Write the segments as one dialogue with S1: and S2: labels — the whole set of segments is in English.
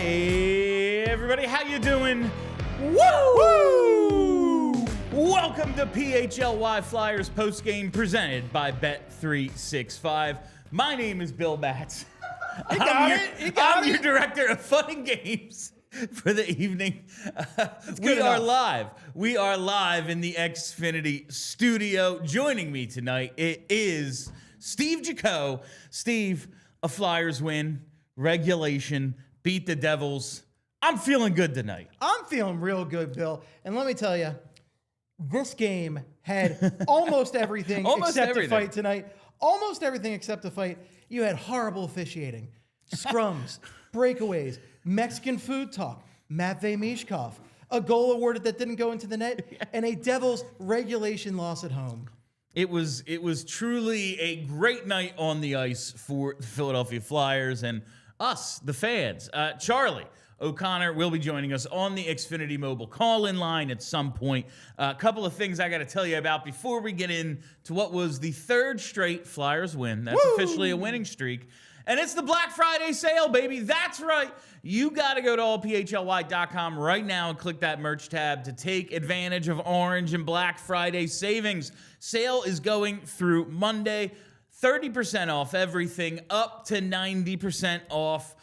S1: Hey, everybody, how you doing? Woo! Welcome to PHLY Flyers Postgame presented by Bet365. My name is Bill Batts. I'm your director of fun and games for the evening. We are live. We are live in the Xfinity studio. Joining me tonight, it is Steve Jaco. Steve, a Flyers win, regulation, beat the Devils. I'm feeling good tonight.
S2: I'm feeling real good, Bill. And let me tell you, this game had almost everything except a fight tonight. Almost everything except a fight. You had horrible officiating, scrums, breakaways, Mexican food talk, Matvei Michkov, a goal awarded that didn't go into the net, and a Devils regulation loss at home.
S1: It was truly a great night on the ice for the Philadelphia Flyers and us, the fans. Charlie O'Connor will be joining us on the Xfinity Mobile call-in line at some point. A couple of things I got to tell you about before we get into what was the third straight Flyers win. That's officially a winning streak. And it's the Black Friday sale, baby. That's right. You got to go to allphly.com right now and click that merch tab to take advantage of Orange and Black Friday savings. Sale is going through Monday. 30% off everything, up to 90% off.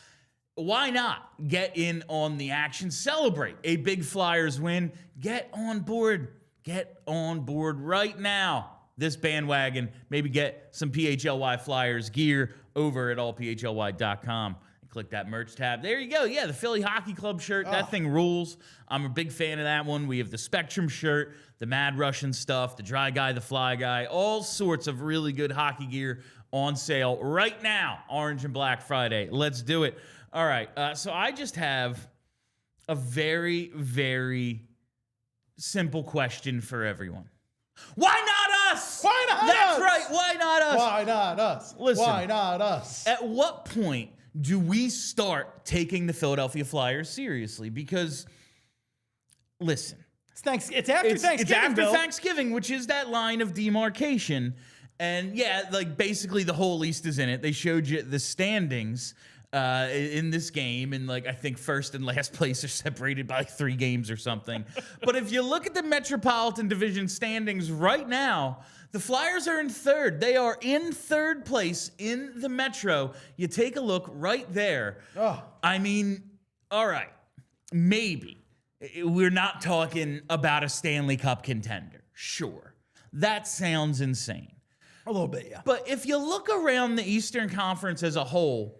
S1: Why not get in on the action? Celebrate a big Flyers win. Get on board. Get on board right now. This bandwagon, maybe get some PHLY Flyers gear over at allphly.com. Click that merch tab. There you go. Yeah, the Philly Hockey Club shirt. That thing rules. I'm a big fan of that one. We have the Spectrum shirt, the Mad Russian stuff, the Dry Guy, the Fly Guy, all sorts of really good hockey gear on sale right now. Orange and Black Friday. Let's do it. All right. So I just have a very, very simple question for everyone. Why not us?
S2: Why not us?
S1: That's right. Why not us?
S2: Why not us?
S1: Listen,
S2: why not us?
S1: At what point do we start taking the Philadelphia Flyers seriously? Because, listen.
S2: It's after Thanksgiving,
S1: It's after
S2: Bill.
S1: Thanksgiving, which is that line of demarcation. And, yeah, like, basically the whole East is in it. They showed you the standings in this game, and like I think first and last place are separated by 3 games or something. But if you look at the Metropolitan Division standings right now, the Flyers are in third. They are in third place in the Metro. You take a look right there. I mean, all right, maybe we're not talking about a Stanley Cup contender. Sure, that sounds insane.
S2: A little bit, yeah.
S1: But if you look around the Eastern Conference as a whole,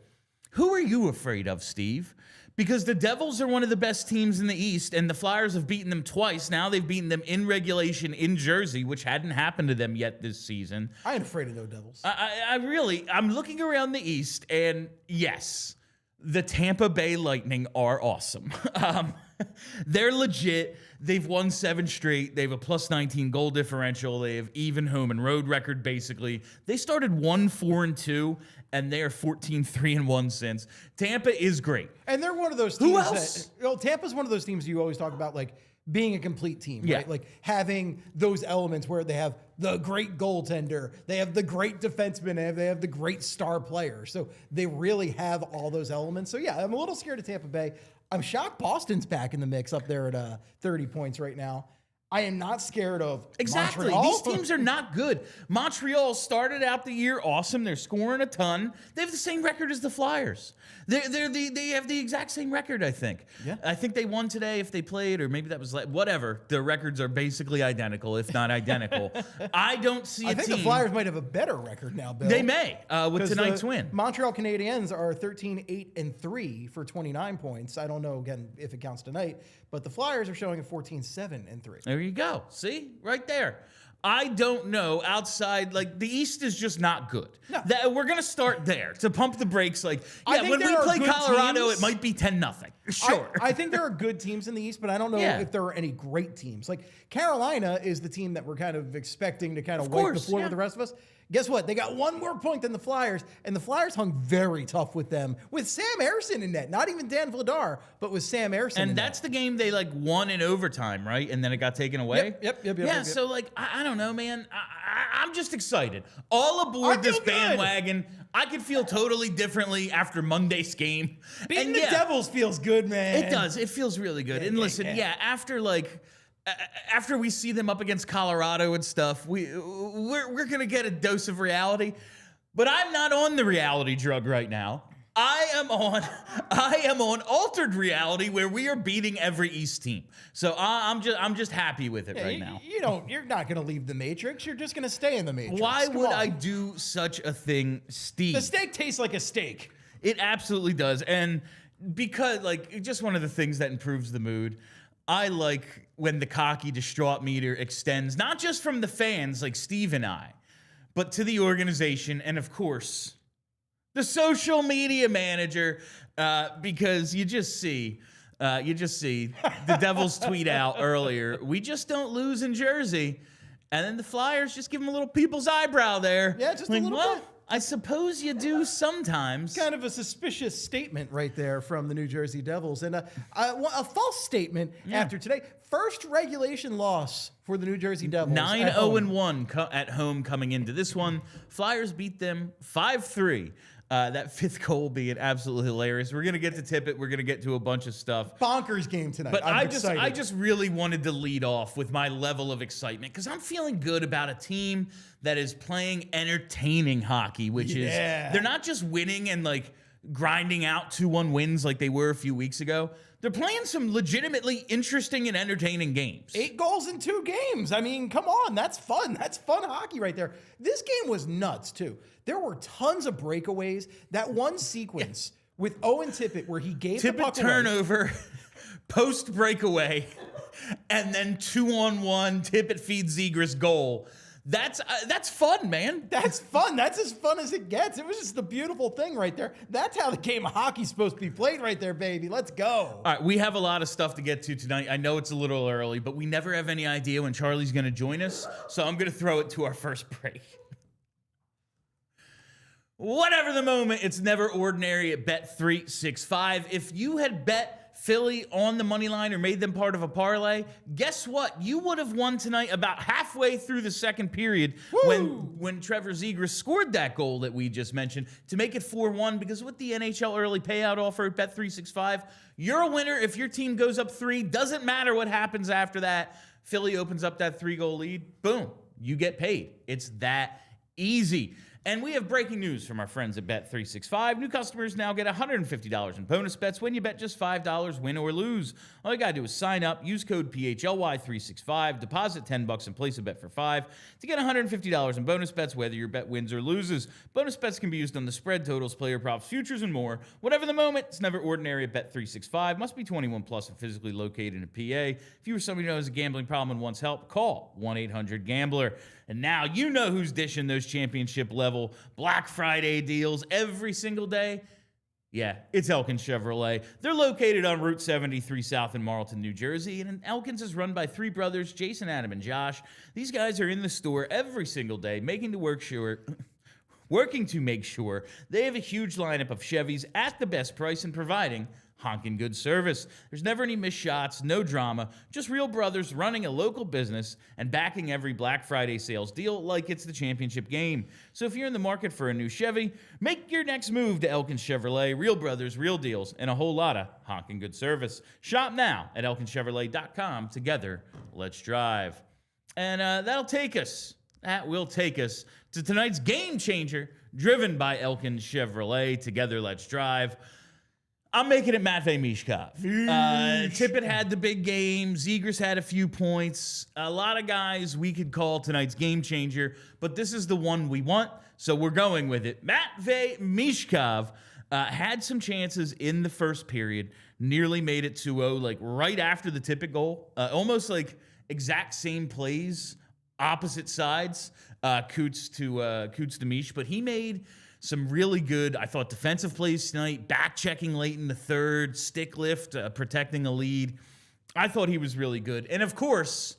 S1: who are you afraid of, Steve? Because the Devils are one of the best teams in the East, and the Flyers have beaten them twice. Now they've beaten them in regulation in Jersey, which hadn't happened to them yet this season.
S2: I ain't afraid of no Devils.
S1: I'm looking around the East, and yes, the Tampa Bay Lightning are awesome. They're legit. They've won 7 straight. They have a plus 19 goal differential. They have even home and road record, basically. They started 1-4-2, and they are 14-3-1 since. Tampa is great.
S2: And they're one of those teams.
S1: Who else?
S2: Tampa's one of those teams you always talk about, like, being a complete team,
S1: Yeah.
S2: right? Like having those elements where they have the great goaltender, they have the great defenseman, they have the great star player. So they really have all those elements. So yeah, I'm a little scared of Tampa Bay. I'm shocked Boston's back in the mix up there at 30 points right now. I am not scared of Montreal.
S1: These teams are not good. Montreal started out the year awesome. They're scoring a ton. They have the same record as the Flyers. They have the exact same record, I think.
S2: Yeah.
S1: I think they won today if they played, or maybe that was whatever. The records are basically identical, if not identical. I don't see a team.
S2: I think the Flyers might have a better record now, Bill.
S1: They may with tonight's win.
S2: Montreal Canadiens are 13-8-3 for 29 points. I don't know, again, if it counts tonight, but the Flyers are showing a 14-7-3.
S1: There you go. See? Right there. I don't know outside, like, the East is just not good.
S2: No.
S1: We're going to start there to pump the brakes. Like,
S2: I
S1: yeah, when we play Colorado, it might be 10-0. Sure.
S2: I think there are good teams in the East, but I don't know if there are any great teams. Like, Carolina is the team that we're kind of expecting to kind of wipe the floor with the rest of us. Guess what? They got one more point than the Flyers, and the Flyers hung very tough with them, with Sam Ersson in net. Not even Dan Vladar, but with Sam Ersson
S1: and that's the game they, like, won in overtime, right? And then it got taken away?
S2: Yep.
S1: Yeah, so, like, I don't know, man. I'm just excited. All aboard this
S2: good.
S1: bandwagon. I could feel totally differently after Monday's game.
S2: Beating the Devils feels good, man.
S1: It does. It feels really good. And listen, after we see them up against Colorado and stuff, we're gonna get a dose of reality. But I'm not on the reality drug right now. I am on altered reality where we are beating every East team. So I'm just happy with it right now.
S2: You're not going to leave the Matrix. You're just going to stay in the Matrix.
S1: Why would I do such a thing, Steve?
S2: The steak tastes like a steak.
S1: It absolutely does. And because just one of the things that improves the mood, I like when the cocky, distraught meter extends, not just from the fans like Steve and I, but to the organization and, of course, the social media manager, because you just see the Devils tweet out earlier, we just don't lose in Jersey. And then the Flyers just give them a little people's eyebrow there.
S2: Yeah, just a little bit.
S1: I suppose you do sometimes.
S2: Kind of a suspicious statement right there from the New Jersey Devils. And a false statement after today. First regulation loss for the New Jersey Devils.
S1: 9-0-1 at home coming into this one. Flyers beat them 5-3. That fifth goal being absolutely hilarious. We're going to get to Tippett. We're going to get to a bunch of stuff.
S2: Bonkers game tonight.
S1: But I just really wanted to lead off with my level of excitement because I'm feeling good about a team that is playing entertaining hockey, which is they're not just winning and grinding out 2-1 wins like they were a few weeks ago. They're playing some legitimately interesting and entertaining games.
S2: 8 goals in 2 games. I mean, come on. That's fun. That's fun hockey right there. This game was nuts, too. There were tons of breakaways. That one sequence with Owen Tippett where he gave the puck
S1: turnover, post breakaway, and then 2-on-1 Tippett feeds Zegras goal. That's fun, man.
S2: That's fun. That's as fun as it gets. It was just the beautiful thing right there. That's how the game of hockey's supposed to be played right there, baby. Let's go.
S1: All right, we have a lot of stuff to get to tonight. I know it's a little early, but we never have any idea when Charlie's going to join us, so I'm going to throw it to our first break. Whatever the moment, it's never ordinary at Bet365. If you had bet Philly on the money line or made them part of a parlay, guess what? You would have won tonight about halfway through the second period when Trevor Zegras scored that goal that we just mentioned to make it 4-1, because with the NHL early payout offer at Bet365, you're a winner if your team goes up 3. Doesn't matter what happens after that. Philly opens up that 3-goal lead. Boom, you get paid. It's that easy. And we have breaking news from our friends at Bet365. New customers now get $150 in bonus bets when you bet just $5, win or lose. All you got to do is sign up, use code PHLY365, deposit $10 and place a bet for $5 to get $150 in bonus bets, whether your bet wins or loses. Bonus bets can be used on the spread, totals, player props, futures, and more. Whatever the moment, it's never ordinary at Bet365. Must be 21 plus and physically located in a PA. If you or somebody who knows a gambling problem and wants help, call 1-800-GAMBLER. And now you know who's dishing those championship level Black Friday deals every single day. Yeah, it's Elkins Chevrolet. They're located on Route 73 South in Marlton, New Jersey. And Elkins is run by 3 brothers, Jason, Adam, and Josh. These guys are in the store every single day, working to make sure they have a huge lineup of Chevys at the best price and providing honking good service. There's never any missed shots, no drama, just real brothers running a local business and backing every Black Friday sales deal like it's the championship game. So if you're in the market for a new Chevy, make your next move to Elkins Chevrolet. Real brothers, real deals, and a whole lot of honking good service. Shop now at elkinchevrolet.com. Together, let's drive. And that will take us to tonight's game changer, driven by Elkins Chevrolet. Together, let's drive. I'm making it Matvei Michkov. Tippett had the big game. Zegras had a few points. A lot of guys we could call tonight's game changer, but this is the one we want, so we're going with it. Matvei Michkov had some chances in the first period, nearly made it 2-0, right after the Tippett goal. Almost exact same plays, opposite sides, Coots to Mish, but he made some really good, I thought, defensive plays tonight, back-checking late in the third, stick lift, protecting a lead. I thought he was really good. And, of course,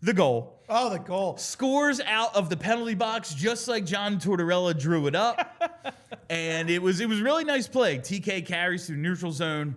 S1: the goal.
S2: Oh, the goal.
S1: Scores out of the penalty box just like John Tortorella drew it up. And it was really nice play. TK carries through neutral zone.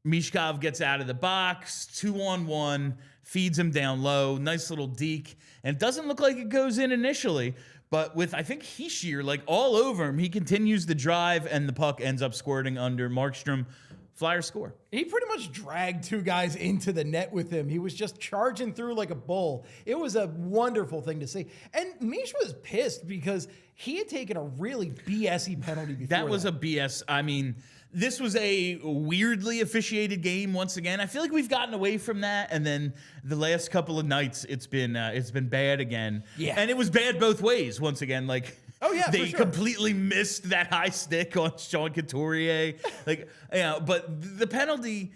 S1: Michkov gets out of the box, 2-on-1, feeds him down low, nice little deke, and it doesn't look like it goes in initially, but with, I think, Hischier like all over him, he continues the drive, and the puck ends up squirting under Markstrom. Flyers score.
S2: He pretty much dragged two guys into the net with him. He was just charging through like a bull. It was a wonderful thing to see. And Mish was pissed because he had taken a really BS-y penalty before
S1: that. Was a BS. I mean, this was a weirdly officiated game once again. I feel like we've gotten away from that, and then the last couple of nights it's been bad again.
S2: Yeah.
S1: And it was bad both ways once again. Like,
S2: oh yeah,
S1: they
S2: for sure.
S1: completely missed that high stick on Sean Couturier. Like, yeah, but the penalty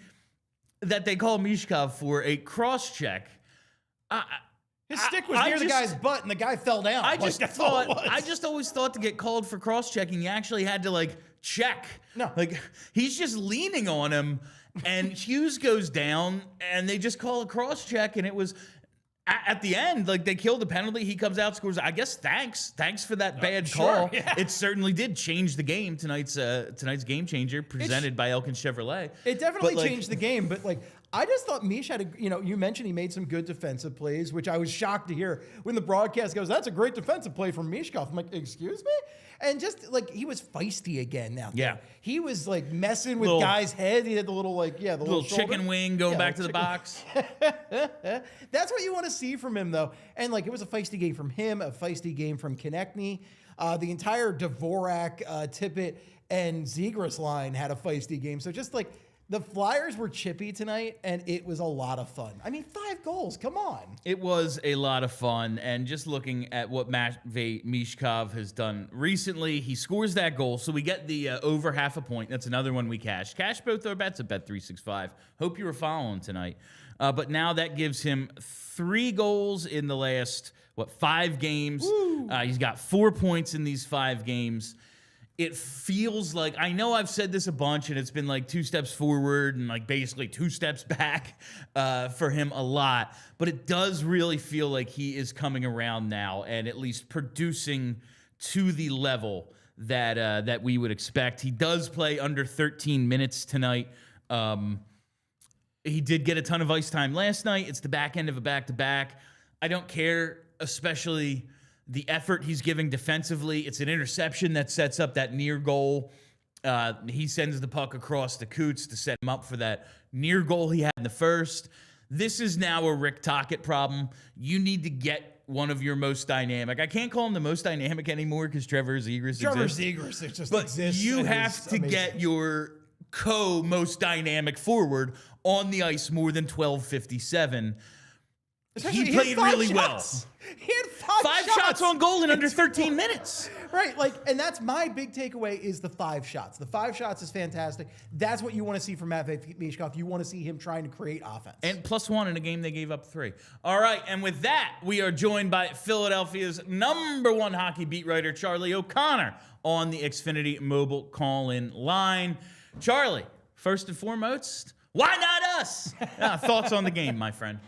S1: that they call Michkov for a cross check.
S2: His stick was near the guy's butt, and the guy fell down.
S1: I just always thought to get called for cross checking, you actually had to like check.
S2: No,
S1: like he's just leaning on him, and Hughes goes down, and they just call a cross check, and it was. At the end, like they killed the penalty, he comes out, scores. I guess thanks for that bad call.
S2: Yeah.
S1: It certainly did change the game. Tonight's game changer presented by Elkin Chevrolet.
S2: It definitely changed the game, but like I just thought Mish had you mentioned he made some good defensive plays, which I was shocked to hear when the broadcast goes, "That's a great defensive play from Michkov." I'm like, "Excuse me?" And just like he was feisty again now.
S1: Yeah.
S2: He was like messing with guys' heads. He had the little
S1: little chicken wing going back to the box.
S2: That's what you want to see from him, though. And like it was a feisty game from him, a feisty game from Konecny. The entire Dvorak, Tippett, and Zegras line had a feisty game. So just like the Flyers were chippy tonight, and it was a lot of fun. I mean, 5 goals. Come on.
S1: It was a lot of fun, and just looking at what Matvei Michkov has done recently, he scores that goal, so we get the over half a point. That's another one we cashed. Cash both our bets at Bet365. Hope you were following tonight. But now that gives him 3 goals in the last, 5 games. He's got 4 points in these 5 games. It feels like, I know I've said this a bunch, and it's been like 2 steps forward and like basically 2 steps back for him a lot, but it does really feel like he is coming around now and at least producing to the level that we would expect. He does play under 13 minutes tonight. He did get a ton of ice time last night. It's the back end of a back-to-back. I don't care, especially the effort he's giving defensively. It's an interception that sets up that near goal. He sends the puck across to Coots to set him up for that near goal he had in the first. This is now a Rick Tocchet problem. You need to get one of your most dynamic. I can't call him the most dynamic anymore because Trevor Zegras
S2: Zegras, it just exists.
S1: You have to get your most dynamic forward on the ice more than 12:57. He played really well.
S2: He had 5
S1: shots on goal in under 13 minutes.
S2: Right, like, and that's my big takeaway is the 5 shots. The 5 shots is fantastic. That's what you want to see from Matvei Michkov. You want to see him trying to create offense.
S1: And +1 in a game they gave up 3. All right, and with that, we are joined by Philadelphia's #1 hockey beat writer, Charlie O'Connor, on the Xfinity mobile call-in line. Charlie, first and foremost, why not us? Thoughts on the game, my friend?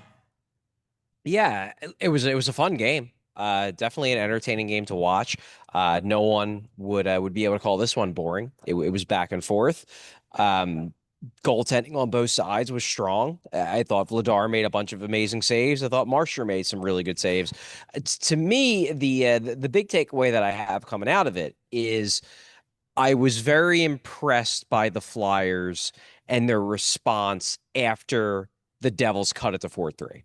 S3: Yeah, it was a fun game. Definitely an entertaining game to watch. No one would be able to call this one boring. It was back and forth. Goaltending on both sides was strong. I thought Vladar made a bunch of amazing saves. I thought Markstrom made some really good saves. To me, the big takeaway that I have coming out of it is I was very impressed by the Flyers and their response after the Devils cut it to 4-3.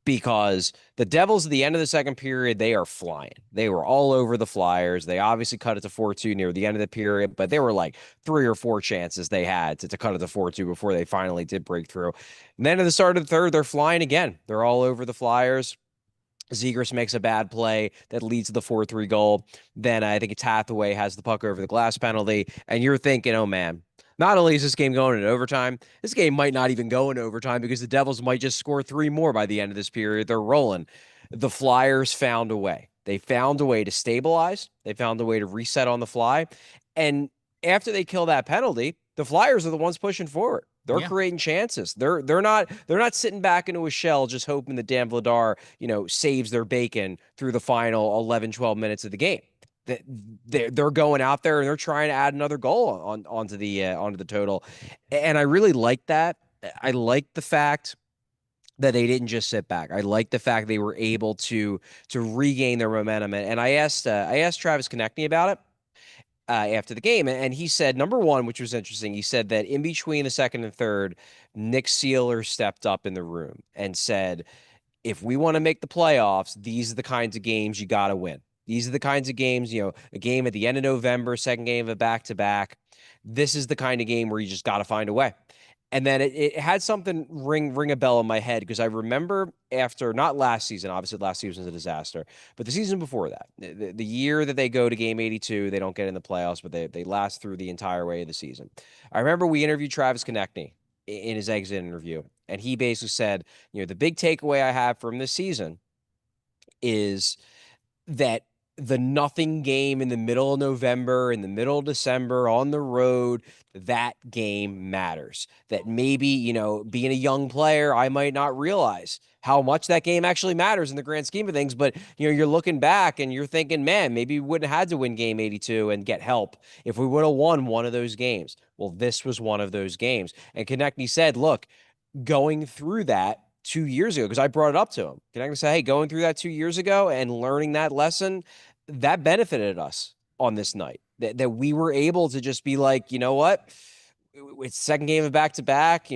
S3: Because the Devils at the end of the second period, they are flying. They were all over the Flyers. They obviously cut it to 4-2 near the end of the period, but there were like 3 or 4 chances they had to cut it to 4-2 before they finally did break through. And then at the start of the third, they're flying again. They're all over the Flyers. Zegras makes a bad play that leads to the 4-3 goal. Then I think it's Hathaway has the puck over the glass penalty, and you're thinking, oh man, not only is this game going in overtime, this game might not even go in overtime because the Devils might just score 3 more by the end of this period. They're rolling. The Flyers found a way. They found a way to stabilize. They found a way to reset on the fly. And after they kill that penalty, the Flyers are the ones pushing forward. They're creating chances. They're not sitting back into a shell just hoping that Dan Vladar, saves their bacon through the final 11, 12 minutes of the game. They're going out there and they're trying to add another goal onto the total. And I really like that. I like the fact that they didn't just sit back. I like the fact they were able to regain their momentum. And I asked Travis Konecny about it after the game, and he said, number one, which was interesting, he said that in between the second and third, Nick Seeler stepped up in the room and said, if we want to make the playoffs, these are the kinds of games you got to win. These are the kinds of games, a game at the end of November, second game of a back-to-back. This is the kind of game where you just got to find a way. And then it had something ring a bell in my head, because I remember after, not last season, obviously last season was a disaster, but the season before that, the year that they go to game 82, they don't get in the playoffs, but they last through the entire way of the season. I remember we interviewed Travis Konecny in his exit interview, and he basically said, the big takeaway I have from this season is that the nothing game in the middle of November, in the middle of December, on the road, that game matters. That maybe, being a young player, I might not realize how much that game actually matters in the grand scheme of things. But, you're looking back and you're thinking, man, maybe we wouldn't have had to win game 82 and get help if we would have won one of those games. Well, this was one of those games. And Konecny said, look, going through that 2 years ago, because I brought it up to him. Konecny said, hey, going through that 2 years ago and learning that lesson, that benefited us on this night. That we were able to just be like, you know what? It's second game of back-to-back,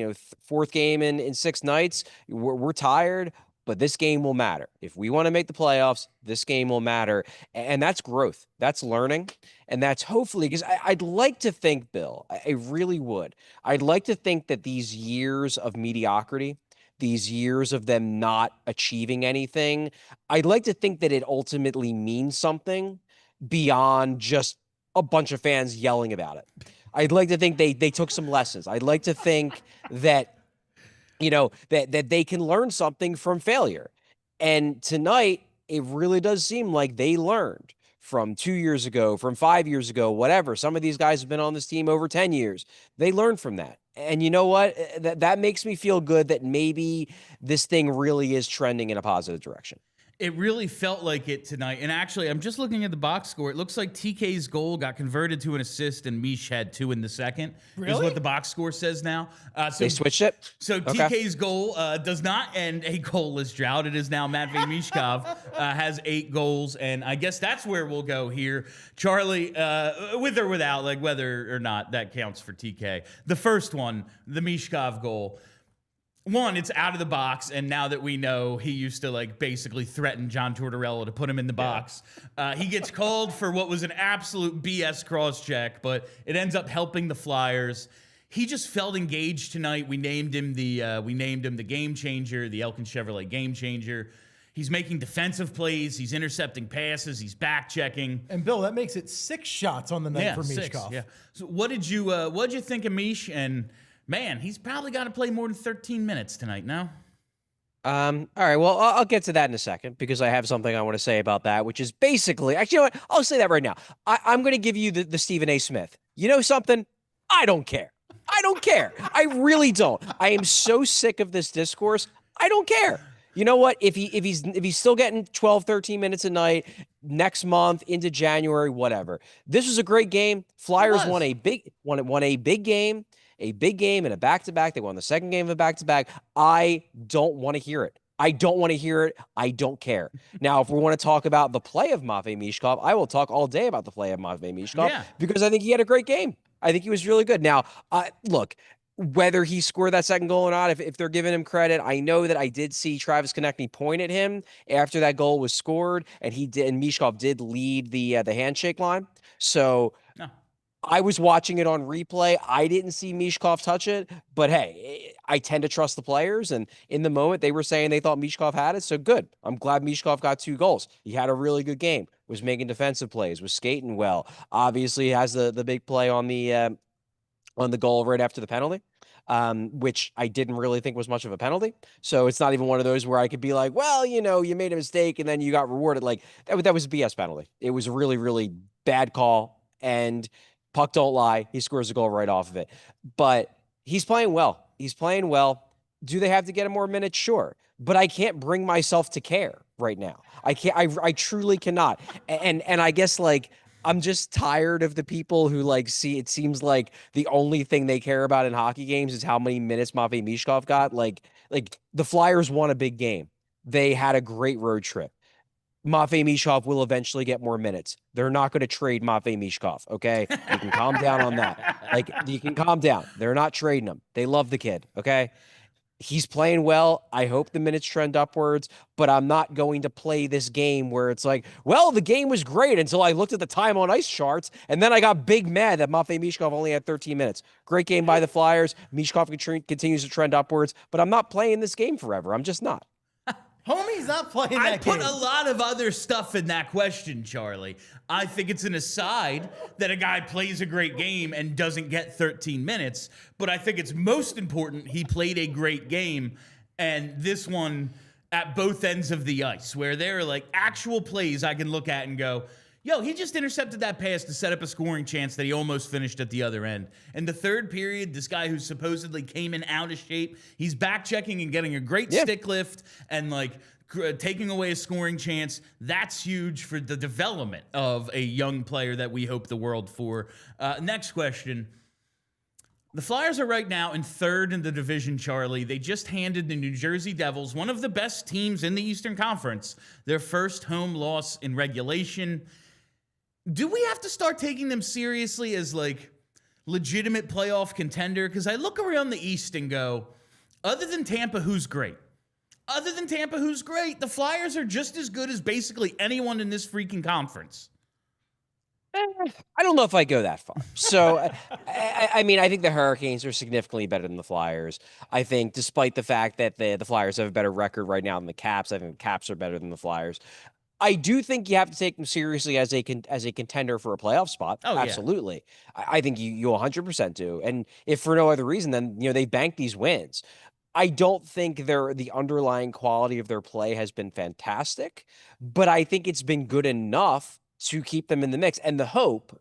S3: fourth game in 6 nights. We're tired, but this game will matter. If we want to make the playoffs, this game will matter. And that's growth. That's learning. And that's hopefully, because I'd like to think, Bill, I really would. I'd like to think that these years of mediocrity, these years of them not achieving anything, I'd like to think that it ultimately means something beyond just a bunch of fans yelling about it. I'd like to think they took some lessons. I'd like to think that, that they can learn something from failure. And tonight, it really does seem like they learned from 2 years ago, from 5 years ago, whatever. Some of these guys have been on this team over 10 years. They learned from that. And you know what? That makes me feel good that maybe this thing really is trending in a positive direction.
S1: It really felt like it tonight. And actually, I'm just looking at the box score. It looks like TK's goal got converted to an assist, and Mish had 2 in the second.
S2: Really?
S1: Is what the box score says now. So
S3: they switched it?
S1: So
S3: Okay.
S1: TK's goal does not end a goalless drought. It is now Matvei Michkov has 8 goals, and I guess that's where we'll go here. Charlie, with or without, like whether or not that counts for TK. The first one, the Michkov goal. One, it's out of the box, and now that we know he used to basically threaten John Tortorella to put him in the box, he gets called for what was an absolute BS cross-check, but it ends up helping the Flyers. He just felt engaged tonight. We named him the game changer, the Elkin Chevrolet game changer. He's making defensive plays. He's intercepting passes. He's back checking.
S2: And Bill, that makes it 6 shots on the night for
S1: 6,
S2: Michkov.
S1: yeah. So what'd you think of Mish? And man, he's probably got to play more than 13 minutes tonight now.
S3: All right. Well, I'll get to that in a second, because I have something I want to say about that, which is basically, actually, you know what? I'll say that right now. I'm going to give you the Stephen A. Smith. You know something? I don't care. I don't care. I really don't. I am so sick of this discourse. I don't care. You know what? If he's still getting 12, 13 minutes a night next month into January, whatever. This was a great game. Flyers won a big game. A big game and a back-to-back. They won the second game of a back-to-back. I don't want to hear it. I don't want to hear it. I don't care. Now, if we want to talk about the play of Matvei Michkov, I will talk all day about the play of Matvei Michkov, because I think he had a great game. I think he was really good. Now, look, whether he scored that second goal or not, if they're giving him credit, I know that I did see Travis Konecny point at him after that goal was scored, and Michkov did lead the handshake line. So I was watching it on replay. I didn't see Michkov touch it, but hey, I tend to trust the players. And in the moment, they were saying they thought Michkov had it. So good. I'm glad Michkov got 2 goals. He had a really good game, was making defensive plays, was skating well. Obviously, he has the big play on the goal right after the penalty, which I didn't really think was much of a penalty. So it's not even one of those where I could be like, well, you made a mistake and then you got rewarded. Like that was a BS penalty. It was a really, really bad call. And puck don't lie. He scores a goal right off of it. But he's playing well. He's playing well. Do they have to get him more minutes? Sure. But I can't bring myself to care right now. I can't. I truly cannot. And I guess I'm just tired of the people who see it seems like the only thing they care about in hockey games is how many minutes Matvei Michkov got. like the Flyers won a big game. They had a great road trip. Matvei Michkov will eventually get more minutes. They're not going to trade Matvei Michkov, okay? You can calm down on that. Like, you can calm down. They're not trading him. They love the kid, okay? He's playing well. I hope the minutes trend upwards, but I'm not going to play this game where it's like, well, the game was great until I looked at the time on ice charts, and then I got big mad that Matvei Michkov only had 13 minutes. Great game by the Flyers. Michkov continues to trend upwards, but I'm not playing this game forever. I'm just not.
S2: Homie's not playing that game.
S1: I put a lot of other stuff in that question, Charlie. I think it's an aside that a guy plays a great game and doesn't get 13 minutes, but I think it's most important he played a great game, and this one at both ends of the ice, where there are like actual plays I can look at and go, yo, he just intercepted that pass to set up a scoring chance that he almost finished at the other end. And the third period, this guy who supposedly came in out of shape, he's back checking and getting a great stick lift and like taking away a scoring chance. That's huge for the development of a young player that we hope the world for. Next question. The Flyers are right now in third in the division, Charlie. They just handed the New Jersey Devils, one of the best teams in the Eastern Conference, their first home loss in regulation. Do we have to start taking them seriously as like legitimate playoff contender? Because I look around the East and go, other than Tampa, who's great? The Flyers are just as good as basically anyone in this freaking conference.
S3: I don't know if I go that far. So, I mean, I think the Hurricanes are significantly better than the Flyers. I think despite the fact that the Flyers have a better record right now than the Caps, I think the Caps are better than the Flyers. I do think you have to take them seriously as a contender for a playoff spot.
S1: Oh,
S3: absolutely. Yeah. I think you 100% do. And if for no other reason, then they bank these wins. I don't think the underlying quality of their play has been fantastic, but I think it's been good enough to keep them in the mix. And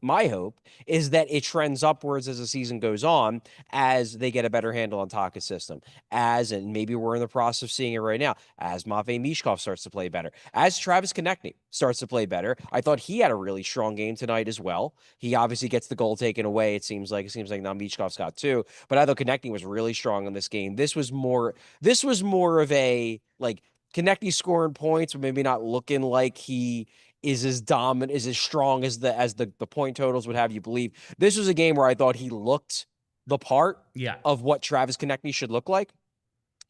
S3: my hope, is that it trends upwards as the season goes on, as they get a better handle on Taka's system, and maybe we're in the process of seeing it right now, as Matvei Michkov starts to play better, as Travis Konecny starts to play better. I thought he had a really strong game tonight as well. He obviously gets the goal taken away. It seems like now Michkov's got two, but I thought Konecny was really strong in this game. This was more of a like Konecny scoring points, but maybe not looking like he is as dominant, is as strong as the point totals would have you believe. This was a game where I thought he looked the part of what Travis Konecny should look like.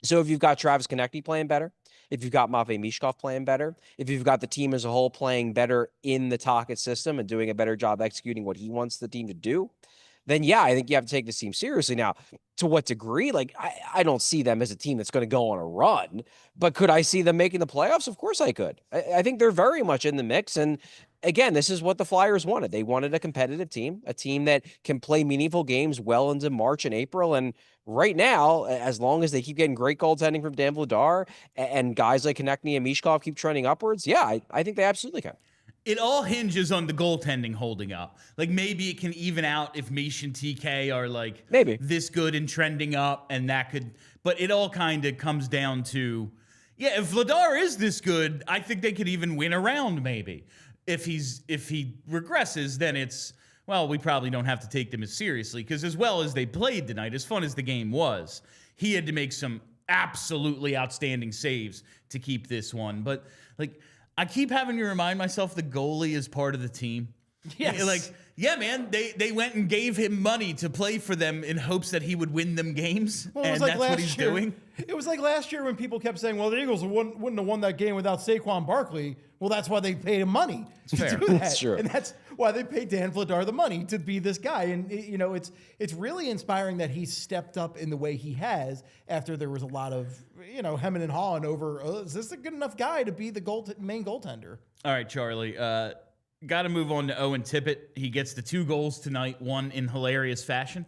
S3: So if you've got Travis Konecny playing better, if you've got Matvei Michkov playing better, if you've got the team as a whole playing better in the Tocchet system and doing a better job executing what he wants the team to do, then yeah, I think you have to take this team seriously. Now, to what degree? Like, I don't see them as a team that's going to go on a run, but could I see them making the playoffs? Of course I could. I think they're very much in the mix. And again, this is what the Flyers wanted. They wanted a competitive team, a team that can play meaningful games well into March and April. And right now, as long as they keep getting great goaltending from Dan Vladar and guys like Konecny and Michkov keep trending upwards, yeah, I think they absolutely can.
S1: It all hinges on the goaltending holding up. Like, maybe it can even out if Mish and TK are like this good and trending up, and that could, but it all kind of comes down to, yeah, if Vladar is this good, I think they could even win a round maybe. If he regresses, then it's, well, we probably don't have to take them as seriously, because as well as they played tonight, as fun as the game was, he had to make some absolutely outstanding saves to keep this one. But like, I keep having to remind myself the goalie is part of the team.
S2: Yes.
S1: Like, yeah, man, they went and gave him money to play for them in hopes that he would win them games,
S2: well,
S1: and that's what he's doing.
S2: It was like last year when people kept saying, well, the Eagles wouldn't have won that game without Saquon Barkley. Well, that's why they paid him money to do that.
S3: That's true.
S2: And that's why they paid Dan Vladar the money to be this guy. And, it's really inspiring that he stepped up in the way he has after there was a lot of, hemming and hawing over, is this a good enough guy to be the main goaltender?
S1: All right, Charlie. Got to move on to Owen Tippett. He gets the 2 goals tonight, one in hilarious fashion.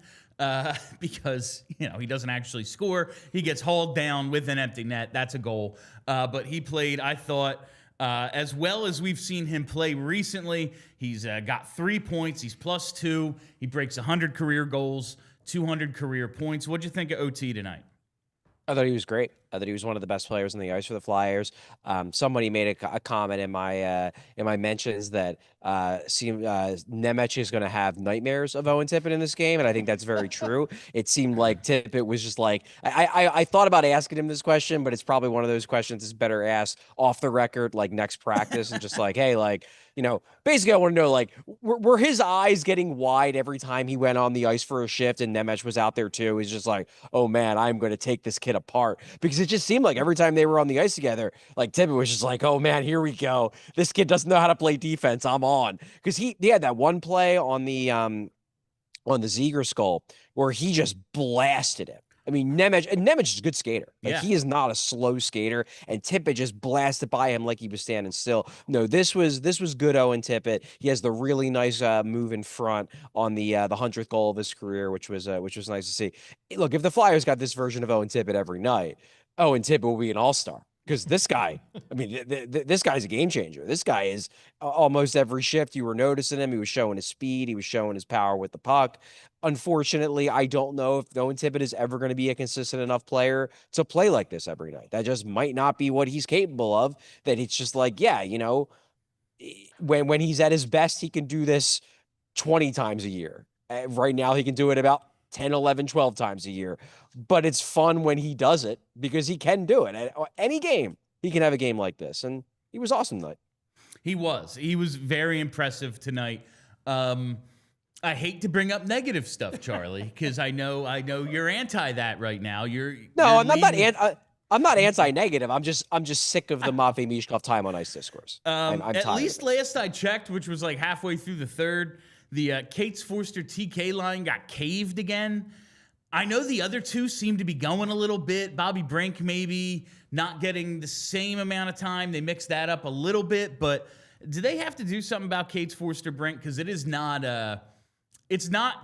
S1: Because, he doesn't actually score. He gets hauled down with an empty net. That's a goal. But he played, I thought, as well as we've seen him play recently. He's got 3 points. He's +2. He breaks 100 career goals, 200 career points. What'd you think of OT tonight?
S3: I thought he was great. that he was one of the best players on the ice for the Flyers. Somebody made a comment in my mentions that Nemec is going to have nightmares of Owen Tippett in this game, and I think that's very true. It seemed like Tippett was just like I thought about asking him this question, but it's probably one of those questions that's better asked off the record, like next practice, and just like, hey, like, basically I want to know, like, were his eyes getting wide every time he went on the ice for a shift and Nemec was out there too? He's just like, oh man, I'm going to take this kid apart, because it just seemed like every time they were on the ice together, like Tippett was just like, oh man, here we go. This kid doesn't know how to play defense. I'm on. Because he had that one play on the Zegras goal where he just blasted him. I mean, Nemec is a good skater. Like, he is not a slow skater, and Tippett just blasted by him like he was standing still. No, this was good Owen Tippett. He has the really nice move in front on the 100th goal of his career, which was nice to see. Look, if the Flyers got this version of Owen Tippett every night, Owen Tippett will be an all-star. Because this guy, I mean, this guy's a game changer. This guy is almost every shift you were noticing him. He was showing his speed. He was showing his power with the puck. Unfortunately, I don't know if Owen Tippett is ever going to be a consistent enough player to play like this every night. That just might not be what he's capable of. That it's just like, yeah, when he's at his best, he can do this 20 times a year. Right now, he can do it about 10, 11, 12 times a year. But it's fun when he does it, because he can do it. At any game, he can have a game like this. And he was awesome tonight.
S1: He was very impressive tonight. I hate to bring up negative stuff, Charlie, because I know you're anti that right now.
S3: I'm not anti-negative. I'm just sick of the Matvei Michkov time on ice discourse. I'm
S1: at least last I checked, which was like halfway through the third, the Kate's Forster TK line got caved again. I know the other two seem to be going a little bit. Bobby Brink maybe not getting the same amount of time. They mixed that up a little bit, but do they have to do something about Kate's Forster Brink? Because it's not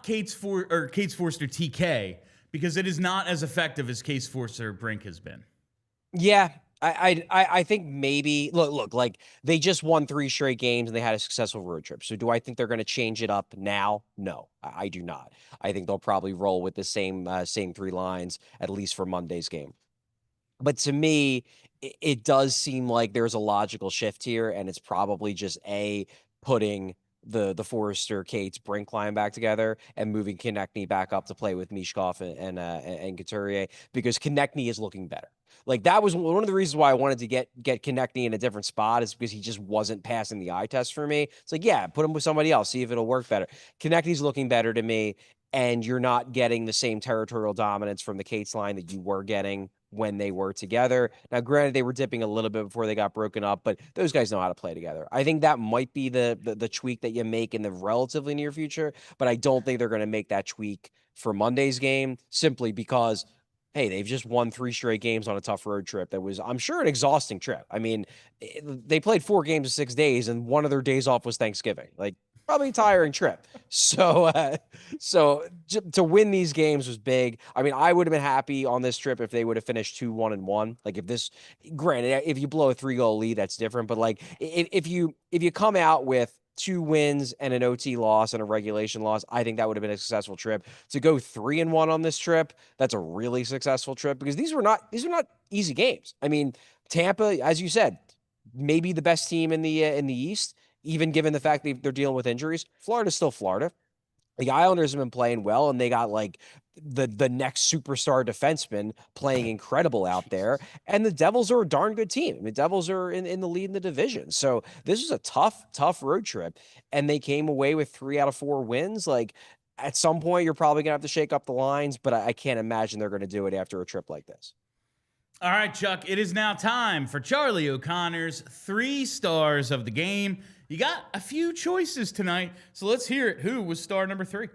S1: Kate's Forster TK, because it is not as effective as Kate's Forster Brink has been.
S3: Yeah. I think maybe look, like, they just won 3 straight games and they had a successful road trip. So do I think they're going to change it up now? No, I do not. I think they'll probably roll with the same 3 lines, at least for Monday's game. But to me, it does seem like there's a logical shift here, and it's probably just putting the Forrester, Cates, Brink line back together and moving Konecny back up to play with Michkov and Couturier, because Konecny is looking better. Like, that was one of the reasons why I wanted to get Konecny in a different spot, is because he just wasn't passing the eye test for me. It's like, yeah, put him with somebody else, see if it'll work better. Konecny's looking better to me, and you're not getting the same territorial dominance from the Cates line that you were getting when they were together. Now, granted, they were dipping a little bit before they got broken up, but those guys know how to play together. I think that might be the tweak that you make in the relatively near future, but I don't think they're going to make that tweak for Monday's game, simply because, hey, they've just won 3 straight games on a tough road trip. That was, I'm sure, an exhausting trip. I mean, they played 4 games in 6 days, and one of their days off was Thanksgiving. Like, probably a tiring trip. So to win these games was big. I mean, I would have been happy on this trip if they would have finished 2-1-1. Like, granted, if you blow a 3-goal lead, that's different. But like, if you come out with 2 wins and an OT loss and a regulation loss, I think that would have been a successful trip. To go 3-1 on this trip, that's a really successful trip, because these were not easy games. I mean, Tampa, as you said, maybe the best team in the East, even given the fact that they're dealing with injuries. Florida's still Florida. The Islanders have been playing well, and they got like the next superstar defenseman playing incredible out there. And the Devils are a darn good team. I mean, the Devils are in the lead in the division. So this was a tough road trip, and they came away with 3 out of 4 wins. Like, at some point, you're probably gonna have to shake up the lines, but I can't imagine they're gonna do it after a trip like this.
S1: All right, Chuck, it is now time for Charlie O'Connor's 3 stars of the game. You got a few choices tonight, so let's hear it. Who was star number 3?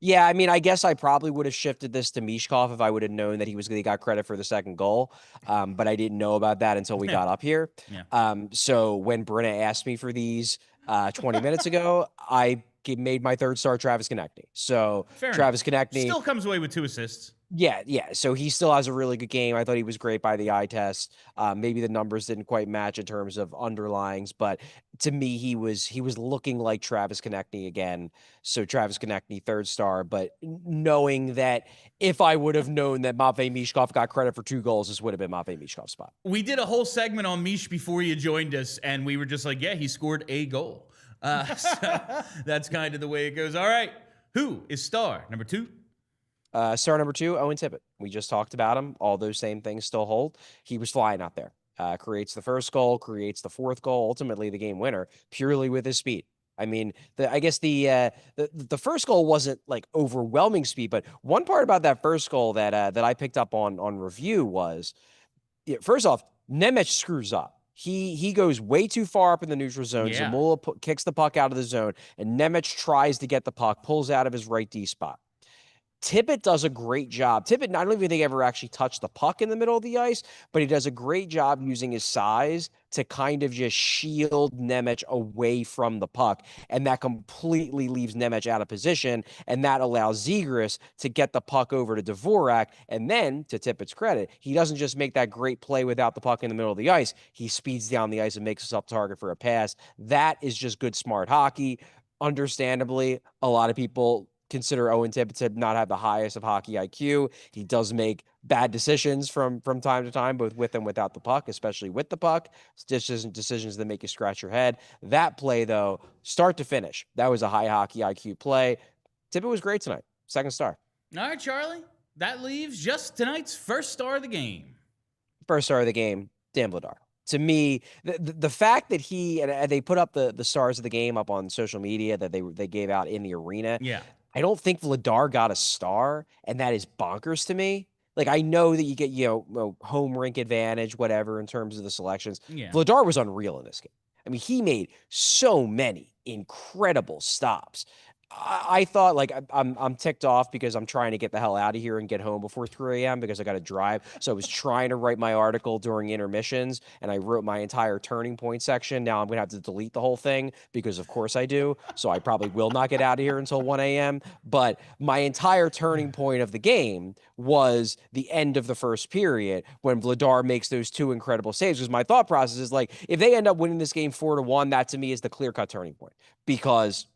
S3: Yeah, I mean, I guess I probably would have shifted this to Michkov if I would have known that he got credit for the second goal, but I didn't know about that until we got up here.
S1: Yeah.
S3: So when Brenna asked me for these 20 minutes ago, I made my 3rd star Travis Konecny. So
S1: Fair
S3: Travis
S1: enough.
S3: Konecny
S1: Still comes away with 2 assists.
S3: Yeah. So he still has a really good game. I thought he was great by the eye test. Maybe the numbers didn't quite match in terms of underlines, but to me, he was looking like Travis Konecny again. So Travis Konecny, third star. But knowing that if I would have known that Matvei Michkov got credit for 2 goals, this would have been Matvei Michkov's spot.
S1: We did a whole segment on Mish before you joined us, and we were just like, yeah, he scored a goal. So that's kind of the way it goes. All right, who is star number 2?
S3: Star number 2, Owen Tippett. We just talked about him. All those same things still hold. He was flying out there. Creates the first goal, creates the 4th goal, ultimately the game winner, purely with his speed. I mean, I guess the first goal wasn't like overwhelming speed, but one part about that first goal that I picked up on review was, first off, Nemec screws up. He goes way too far up in the neutral zone.
S1: Yeah.
S3: Zamula kicks the puck out of the zone, and Nemec tries to get the puck, pulls out of his right D spot. Tippett does a great job. Tippett, I don't even think ever actually touched the puck in the middle of the ice, but he does a great job using his size to kind of just shield Nemec away from the puck. And that completely leaves Nemec out of position. And that allows Zegras to get the puck over to Dvorak. And then, to Tippett's credit, he doesn't just make that great play without the puck in the middle of the ice. He speeds down the ice and makes himself target for a pass. That is just good, smart hockey. Understandably, a lot of people consider Owen Tippett to not have the highest of hockey IQ. He does make bad decisions from time to time, both with and without the puck, especially with the puck. Decisions that make you scratch your head. That play, though, start to finish, that was a high hockey IQ play. Tippett was great tonight. 2nd star.
S1: All right, Charlie. That leaves just tonight's first star of the game.
S3: First star of the game, Dan Vladar. To me, the fact that he and they put up the stars of the game up on social media that they gave out in the arena.
S1: Yeah.
S3: I don't think Vladar got a star, and that is bonkers to me. Like, I know that you get, home rink advantage, whatever, in terms of the selections.
S1: Yeah.
S3: Vladar was unreal in this game. I mean, he made so many incredible stops. I thought, like, I'm ticked off because I'm trying to get the hell out of here and get home before 3 a.m. because I got to drive. So I was trying to write my article during intermissions, and I wrote my entire turning point section. Now I'm going to have to delete the whole thing because, of course, I do. So I probably will not get out of here until 1 a.m. But my entire turning point of the game was the end of the first period when Vladar makes those 2 incredible saves. Because my thought process is, like, if they end up winning this game 4-1, that to me is the clear-cut turning point. Because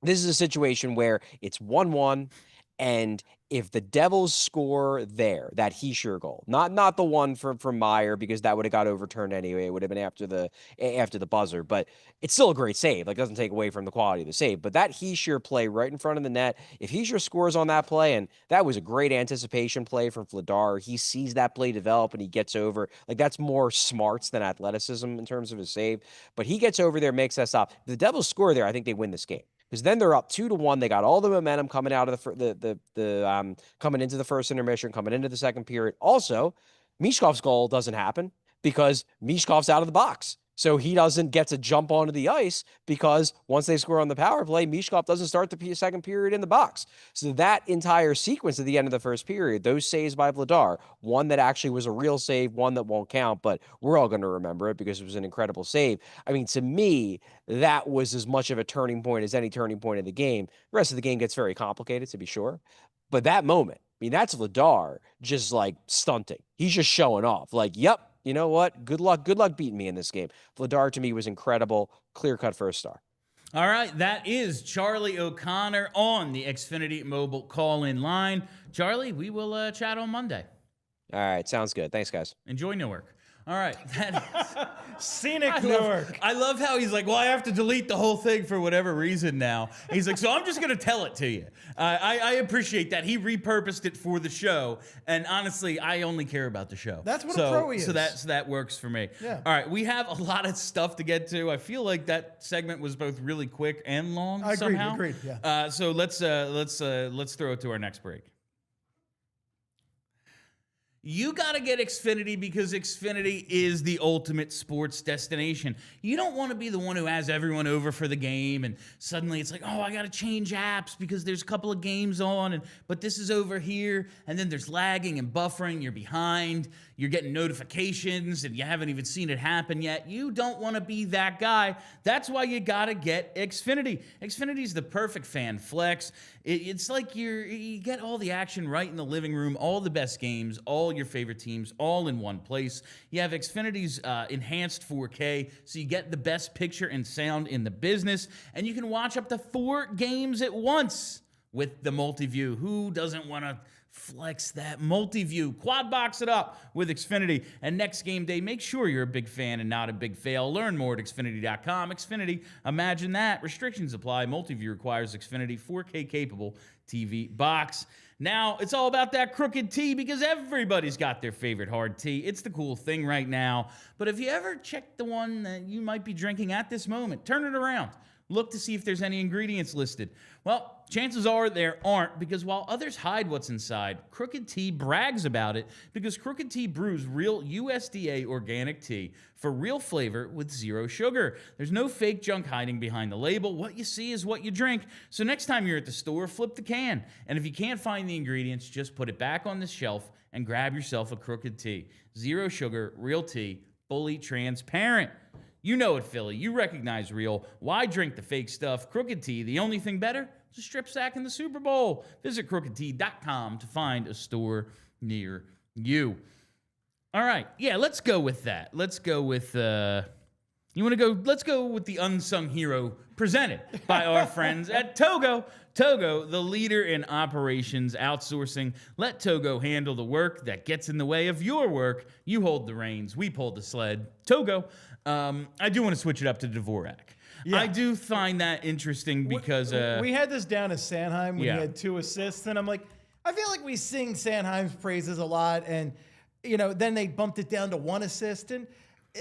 S3: this is a situation where it's 1-1, and if the Devils score there, that Heischer goal, not the one from Meyer, because that would have got overturned anyway. It would have been after the buzzer, but it's still a great save. Like, doesn't take away from the quality of the save. But that Heischer play right in front of the net, if Heischer scores on that play, and that was a great anticipation play from Vladar, he sees that play develop and he gets over. Like, that's more smarts than athleticism in terms of his save. But he gets over there, makes that stop. If the Devils score there, I think they win this game. Because then they're up 2-1. They got all the momentum coming out of coming into the first intermission, coming into the second period. Also, Michkov's goal doesn't happen because Michkov's out of the box. So he doesn't get to jump onto the ice because once they score on the power play, Michkov doesn't start the second period in the box. So that entire sequence at the end of the first period, those saves by Vladar, one that actually was a real save, one that won't count, but we're all going to remember it because it was an incredible save. I mean, to me, that was as much of a turning point as any turning point in the game. The rest of the game gets very complicated, to be sure. But that moment, I mean, that's Vladar just like stunting. He's just showing off. Like, yep. You know what? Good luck beating me in this game. Vladar, to me, was incredible. Clear-cut first star.
S1: All right, that is Charlie O'Connor on the Xfinity mobile call-in line. Charlie, we will chat on Monday.
S3: All right, sounds good. Thanks, guys.
S1: Enjoy Newark. All right.
S2: Scenic Newark.
S1: I love how he's like, well, I have to delete the whole thing for whatever reason now. He's like, so I'm just going to tell it to you. I appreciate that. He repurposed it for the show. And honestly, I only care about the show.
S2: That's what a pro is.
S1: So that works for me.
S2: Yeah.
S1: All right. We have a lot of stuff to get to. I feel like that segment was both really quick and long somehow.
S2: Agreed. Yeah.
S1: So let's throw it to our next break. You got to get Xfinity because Xfinity is the ultimate sports destination. You don't want to be the one who has everyone over for the game and suddenly it's like, oh, I got to change apps because there's a couple of games on, but this is over here, and then there's lagging and buffering, you're behind. you're getting notifications and you haven't even seen it happen yet. You don't want to be that guy. That's why you got to get Xfinity. Xfinity's the perfect fan flex. It's like you get all the action right in the living room, all the best games, all your favorite teams, all in one place. You have Xfinity's enhanced 4K, so you get the best picture and sound in the business, and you can watch up to 4 games at once with the multi-view. Who doesn't want to flex that multi-view? Quad box it up with Xfinity. And next game day, make sure you're a big fan and not a big fail. Learn more at Xfinity.com. Xfinity, imagine that. Restrictions apply. Multi-view requires Xfinity 4K capable TV box. Now, it's all about that crooked T because everybody's got their favorite hard tea. It's the cool thing right now. But if you ever check the one that you might be drinking at this moment, turn it around. Look to see if there's any ingredients listed. Well, chances are there aren't, because while others hide what's inside, Crooked Tea brags about it because Crooked Tea brews real USDA organic tea for real flavor with 0 sugar. There's no fake junk hiding behind the label. What you see is what you drink. So next time you're at the store, flip the can. And if you can't find the ingredients, just put it back on the shelf and grab yourself a Crooked Tea. 0 sugar, real tea, fully transparent. You know it, Philly. You recognize real. Why drink the fake stuff? Crooked Tea, the only thing better? It's a strip sack in the Super Bowl. Visit crookedtea.com to find a store near you. All right. Yeah, let's go with that. Let's go with, you want to go? Let's go with the unsung hero presented by our friends at Togo. Togo, the leader in operations outsourcing. Let Togo handle the work that gets in the way of your work. You hold the reins. We pull the sled. Togo. I do want to switch it up to Dvorak. Yeah. I do find that interesting because
S2: we had this down at Sanheim when he had 2 assists, and I'm like, I feel like we sing Sanheim's praises a lot, and then they bumped it down to 1 assist, and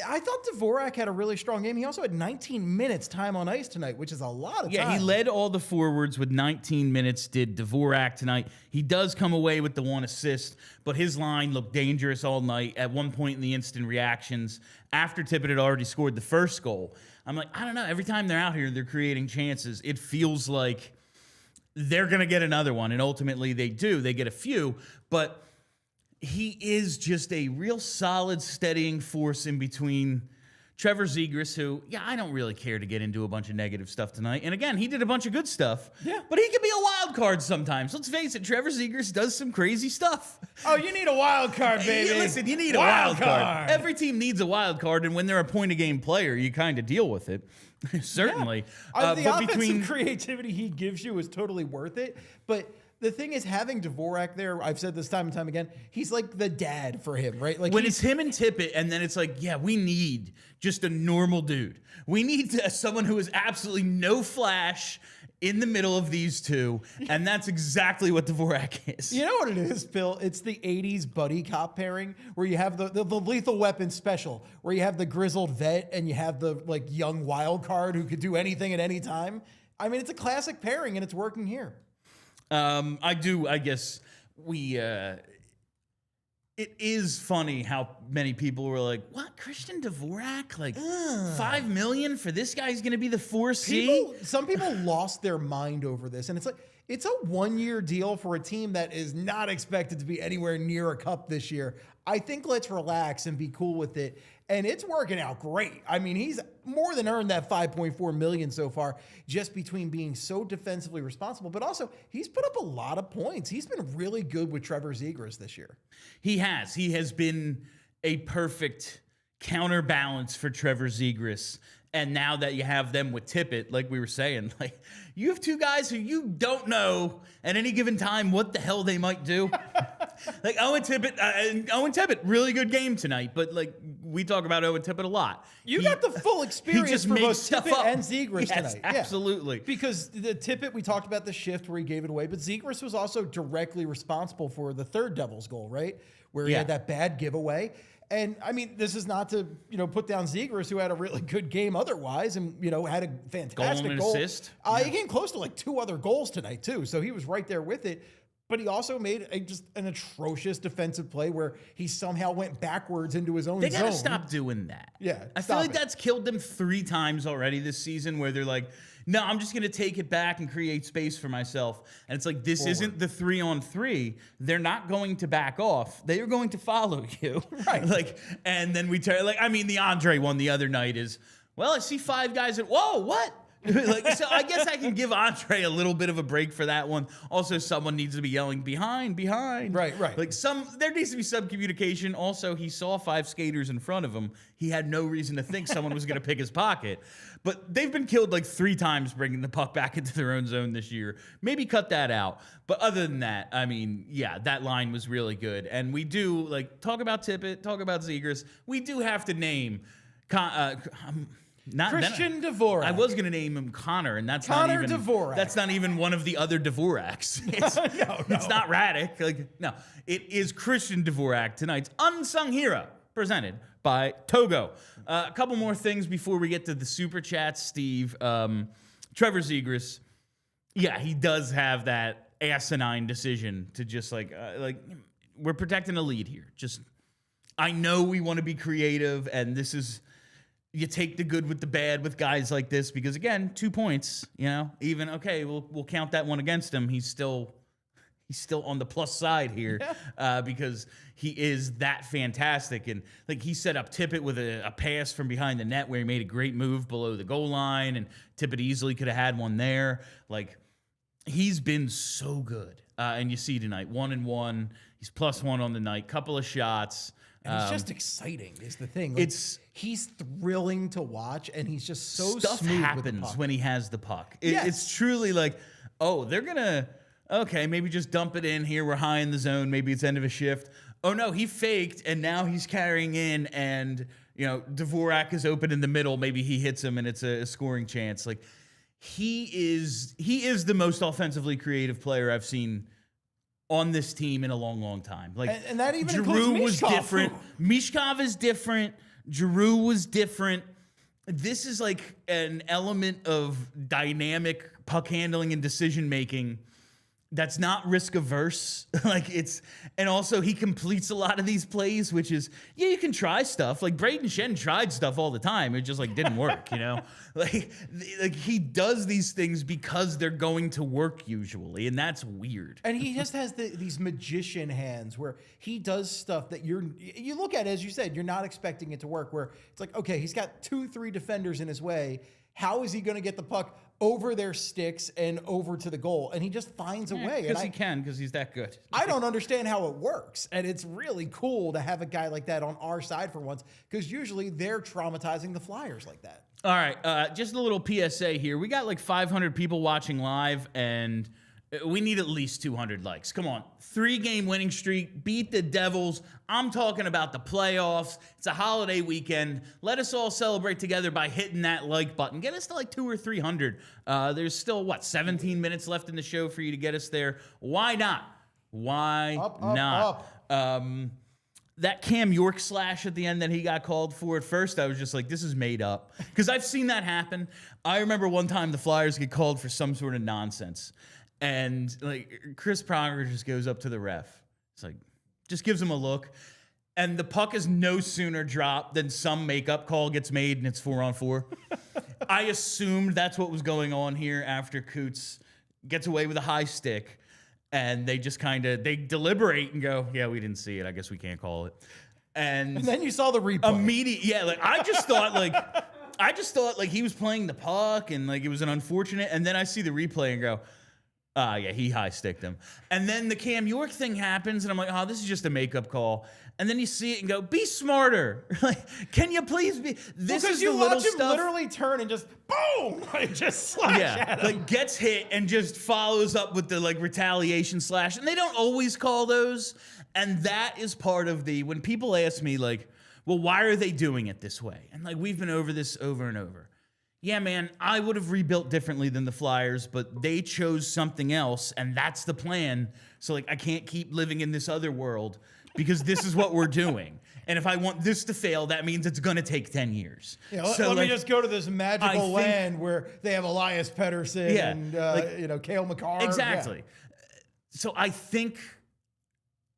S2: I thought Dvorak had a really strong game. He also had 19 minutes time on ice tonight, which is a lot of time.
S1: Yeah, he led all the forwards with 19 minutes, did Dvorak tonight. He does come away with the 1 assist, but his line looked dangerous all night. At one point in the instant reactions, after Tippett had already scored the first goal, I'm like, I don't know. Every time they're out here, they're creating chances. It feels like they're going to get another one, and ultimately they do. They get a few, but he is just a real solid, steadying force in between Trevor Zegras, who, I don't really care to get into a bunch of negative stuff tonight. And again, he did a bunch of good stuff. Yeah. But he can be a wild card sometimes. Let's face it, Trevor Zegras does some crazy stuff.
S2: Oh, you need a wild card, baby.
S1: Listen, you need a wild card. Every team needs a wild card, and when they're a point-a-game player, you kind of deal with it. Certainly.
S2: Yeah. The offensive creativity he gives you is totally worth it, but the thing is, having Dvorak there, I've said this time and time again, he's like the dad for him, right? Like
S1: when it's him and Tippett, and then it's like, we need just a normal dude. We need someone who is absolutely no flash in the middle of these two, and that's exactly what Dvorak is.
S2: You know what it is, Bill? It's the 80s buddy cop pairing where you have the Lethal Weapon special, where you have the grizzled vet and you have the young wild card who could do anything at any time. I mean, it's a classic pairing, and it's working here.
S1: I guess it is funny how many people were like, what, Christian Dvorak? Like, $5 million for this guy? He's going to be the 4C?
S2: Some people lost their mind over this, and it's like, it's a 1-year deal for a team that is not expected to be anywhere near a cup this year. I think let's relax and be cool with it. And it's working out great. I mean, he's more than earned that $5.4 million so far, just between being so defensively responsible, but also he's put up a lot of points. He's been really good with Trevor Zegras this year.
S1: He has. He has been a perfect counterbalance for Trevor Zegras. And now that you have them with Tippett, like we were saying, like you have 2 guys who you don't know at any given time what the hell they might do. Like Owen Tippett, really good game tonight, but like we talk about Owen Tippett a lot.
S2: You got the full experience for both Tippett and Zegras tonight.
S1: Absolutely.
S2: Yeah. Because the Tippett, we talked about the shift where he gave it away, but Zegras was also directly responsible for the third Devils goal, right? Where he had that bad giveaway. And I mean, this is not to, put down Zegras, who had a really good game otherwise and, had a fantastic goal.
S1: Assist.
S2: He came close to 2 other goals tonight too. So he was right there with it. But he also made just an atrocious defensive play where he somehow went backwards into his own zone.
S1: They got to stop doing that.
S2: Yeah.
S1: I feel like that's killed them 3 times already this season, where they're like, no, I'm just going to take it back and create space for myself. And it's like, this isn't the 3-on-3. They're not going to back off. They are going to follow you.
S2: Right.
S1: Like, and then we turn, like, I mean, the Andre one the other night is, well, I see 5 guys at, whoa, what? Like, so I guess I can give Andre a little bit of a break for that one. Also, someone needs to be yelling behind.
S2: Right.
S1: Like there needs to be some communication. Also, he saw 5 skaters in front of him. He had no reason to think someone was going to pick his pocket. But they've been killed like 3 times bringing the puck back into their own zone this year. Maybe cut that out. But other than that, I mean, yeah, that line was really good. And we do like talk about Tippett, talk about Zegras. We do have to name.
S2: Christian Dvorak.
S1: I was going to name him Connor, and that's
S2: Connor
S1: not even
S2: Dvorak.
S1: That's not even one of the other Dvoraks. It's, it's not Radic. Like, no, it is Christian Dvorak, tonight's unsung hero, presented by Togo. A couple more things before we get to the super chats, Steve. Trevor Zegras, yeah, he does have that asinine decision to just like we're protecting a lead here. Just, I know we want to be creative, and this is. You take the good with the bad with guys like this because, again, 2 points, you know, even, okay, we'll count that one against him. He's still on the plus side here because he is that fantastic. And, like, he set up Tippett with a pass from behind the net where he made a great move below the goal line, and Tippett easily could have had one there. Like, he's been so good. And you see tonight, 1-1. He's +1 on the night, couple of shots.
S2: And it's just exciting is the thing. Like, he's thrilling to watch, and he's just so
S1: stuff
S2: smooth
S1: happens
S2: with the puck.
S1: when he has the puck.
S2: Yes.
S1: It's truly like, oh, they're gonna maybe just dump it in here. We're high in the zone. Maybe it's end of a shift. Oh no, he faked, and now he's carrying in, and you know Dvorak is open in the middle. Maybe he hits him, and it's a scoring chance. Like he is the most offensively creative player I've seen on this team in a long, long time. Like,
S2: and that even
S1: Giroux
S2: includes
S1: was
S2: Michkov.
S1: different. Michkov is different. Giroux was different. This is like an element of dynamic puck handling and decision making that's not risk averse. And also he completes a lot of these plays, which is, yeah, you can try stuff. Like Braden Shen tried stuff all the time. It just like didn't work, you know? Like he does these things because they're going to work usually, and that's weird.
S2: And he just has these magician hands where he does stuff that you look at, as you said, you're not expecting it to work, where it's like, okay, he's got 2-3 defenders in his way. How is he going to get the puck over their sticks and over to the goal? And he just finds a way.
S1: Because he's that good.
S2: I don't understand how it works. And it's really cool to have a guy like that on our side for once, because usually they're traumatizing the Flyers like that.
S1: All right, just a little PSA here. We got like 500 people watching live, and we need at least 200 likes. Come on. 3-game winning streak. Beat the Devils. I'm talking about the playoffs. It's a holiday weekend. Let us all celebrate together by hitting that like button. Get us to like 200 or 300. There's still, 17 minutes left in the show for you to get us there. Why not? Why not? That Cam York slash at the end that he got called for, at first I was just like, this is made up. Because I've seen that happen. I remember one time the Flyers get called for some sort of nonsense. And like Chris Pronger just goes up to the ref. It's like, just gives him a look. And the puck is no sooner dropped than some makeup call gets made and it's 4-on-4. I assumed that's what was going on here after Coots gets away with a high stick. And they just they deliberate and go, yeah, we didn't see it. I guess we can't call it. And
S2: then you saw the replay.
S1: I just thought he was playing the puck and like it was an unfortunate. And then I see the replay and go, yeah, he high sticked him. And then the Cam York thing happens, and I'm like, oh, this is just a makeup call. And then you see it and go, be smarter. Like, can you please be? This is the little
S2: watch him
S1: stuff.
S2: Literally turn and just boom, like just slash at him.
S1: Like gets hit and just follows up with the like retaliation slash. And they don't always call those. And that is part of when people ask me like, well, why are they doing it this way? And like we've been over this over and over. Yeah, man, I would have rebuilt differently than the Flyers, but they chose something else, and that's the plan. So, like, I can't keep living in this other world because this is what we're doing. And if I want this to fail, that means it's going to take 10 years.
S2: Yeah, let me just go to this magical land where they have Elias Pettersson and, Cale Makar.
S1: Exactly.
S2: Yeah.
S1: So I think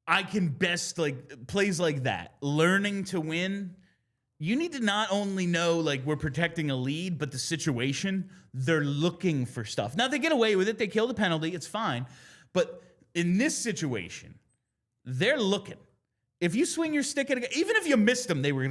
S1: I can best, plays like that, learning to win you need to not only know like we're protecting a lead, but the situation, they're looking for stuff. Now they get away with it. They kill the penalty. It's fine. But in this situation, they're looking. If you swing your stick at even if you missed them, they were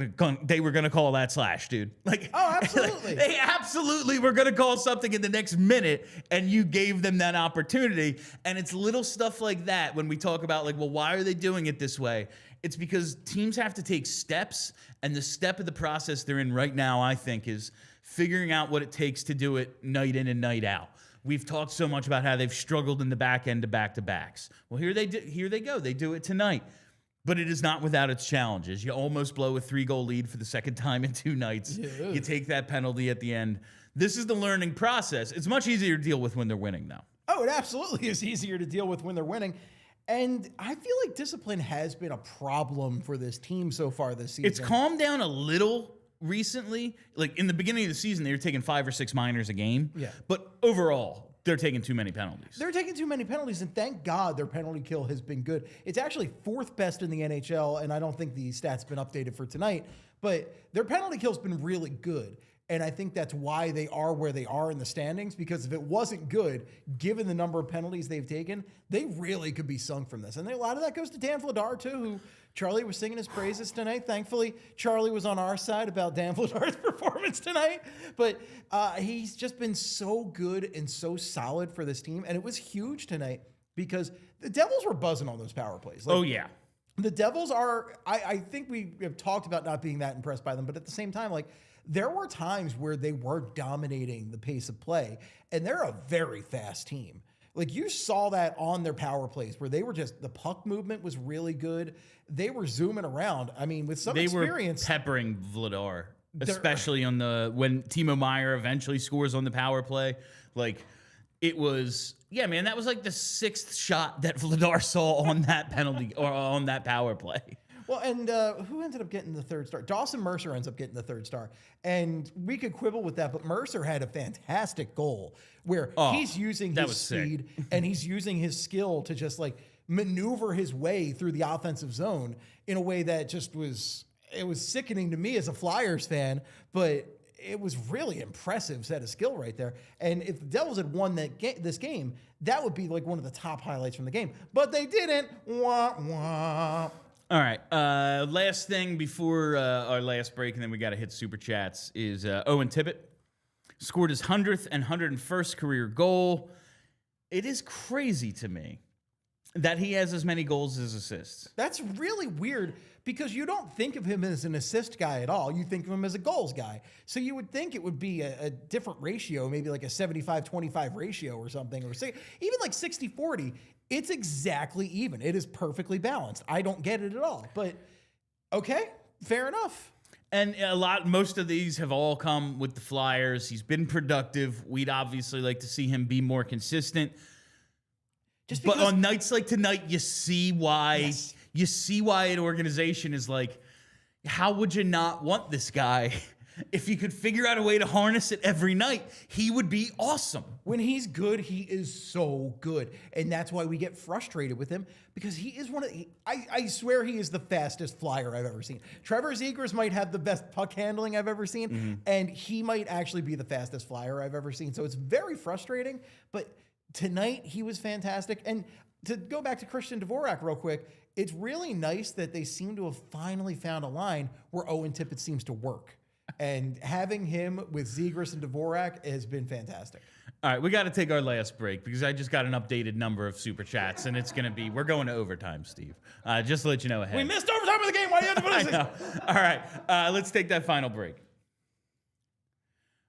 S1: gonna call that slash, dude. Like,
S2: oh, absolutely.
S1: They absolutely were gonna call something in the next minute, and you gave them that opportunity. And it's little stuff like that when we talk about like, well, why are they doing it this way? It's because teams have to take steps, and the step of the process they're in right now, I think, is figuring out what it takes to do it night in and night out. We've talked so much about how they've struggled in the back end to back-to-backs. Well, here they go. They do it tonight. But it is not without its challenges. You almost blow a 3-goal lead for the second time in 2 nights. Yeah. You take that penalty at the end. This is the learning process. It's much easier to deal with when they're winning, though.
S2: Oh, it absolutely is easier to deal with when they're winning. And I feel like discipline has been a problem for this team so far this season.
S1: It's calmed down a little recently. Like in the beginning of the season, they were taking 5 or 6 minors a game.
S2: Yeah.
S1: But overall, they're taking too many penalties.
S2: They're taking too many penalties, and thank God their penalty kill has been good. It's actually 4th best in the NHL, and I don't think the stats been updated for tonight, but their penalty kill's been really good. And I think that's why they are where they are in the standings, because if it wasn't good, given the number of penalties they've taken, they really could be sunk from this. And a lot of that goes to Dan Vladar, too, who Charlie was singing his praises tonight. Thankfully, Charlie was on our side about Dan Vladar's performance tonight. But he's just been so good and so solid for this team. And it was huge tonight because the Devils were buzzing on those power plays.
S1: Like, oh, yeah.
S2: The Devils are, I think we have talked about not being that impressed by them, but at the same time, like, there were times where they were dominating the pace of play, and they're a very fast team. Like, you saw that on their power plays where they were just, the puck movement was really good. They were zooming around. I mean, with some experience.
S1: They were peppering Vladar, especially on when Timo Meier eventually scores on the power play. Like, it was, yeah, man, that was like the 6th shot that Vladar saw on that penalty or on that power play.
S2: Well, and who ended up getting the 3rd star? Dawson Mercer ends up getting the 3rd star. And we could quibble with that, but Mercer had a fantastic goal where he's using his speed and he's using his skill to just like maneuver his way through the offensive zone in a way that just was sickening to me as a Flyers fan, but it was really impressive set of skill right there. And if the Devils had won this game, that would be like one of the top highlights from the game. But they didn't. Wah, wah.
S1: All right. Last thing before our last break, and then we got to hit Super Chats, is Owen Tippett scored his 100th and 101st career goal. It is crazy to me that he has as many goals as assists.
S2: That's really weird because you don't think of him as an assist guy at all. You think of him as a goals guy. So you would think it would be a different ratio, maybe like a 75-25 ratio or something, or even like 60-40. It's exactly even. It is perfectly balanced. I don't get it at all, but okay, fair enough.
S1: And most of these have all come with the Flyers. He's been productive. We'd obviously like to see him be more consistent. But on nights like tonight, you see why. Yes. You see why an organization is like, how would you not want this guy? If you could figure out a way to harness it every night, he would be awesome.
S2: When he's good, he is so good. And that's why we get frustrated with him, because he is I swear he is the fastest Flyer I've ever seen. Trevor Zegras might have the best puck handling I've ever seen, and he might actually be the fastest Flyer I've ever seen. So it's very frustrating, but tonight he was fantastic. And to go back to Christian Dvorak real quick, it's really nice that they seem to have finally found a line where Owen Tippett seems to work. And having him with Zegras and Dvorak has been fantastic.
S1: All right, we got to take our last break because I just got an updated number of Super Chats, and it's going to be, we're going to overtime, Steve. Just to let you know ahead.
S2: We missed overtime of the game. Why do you have to put us in?
S1: All right, let's take that final break.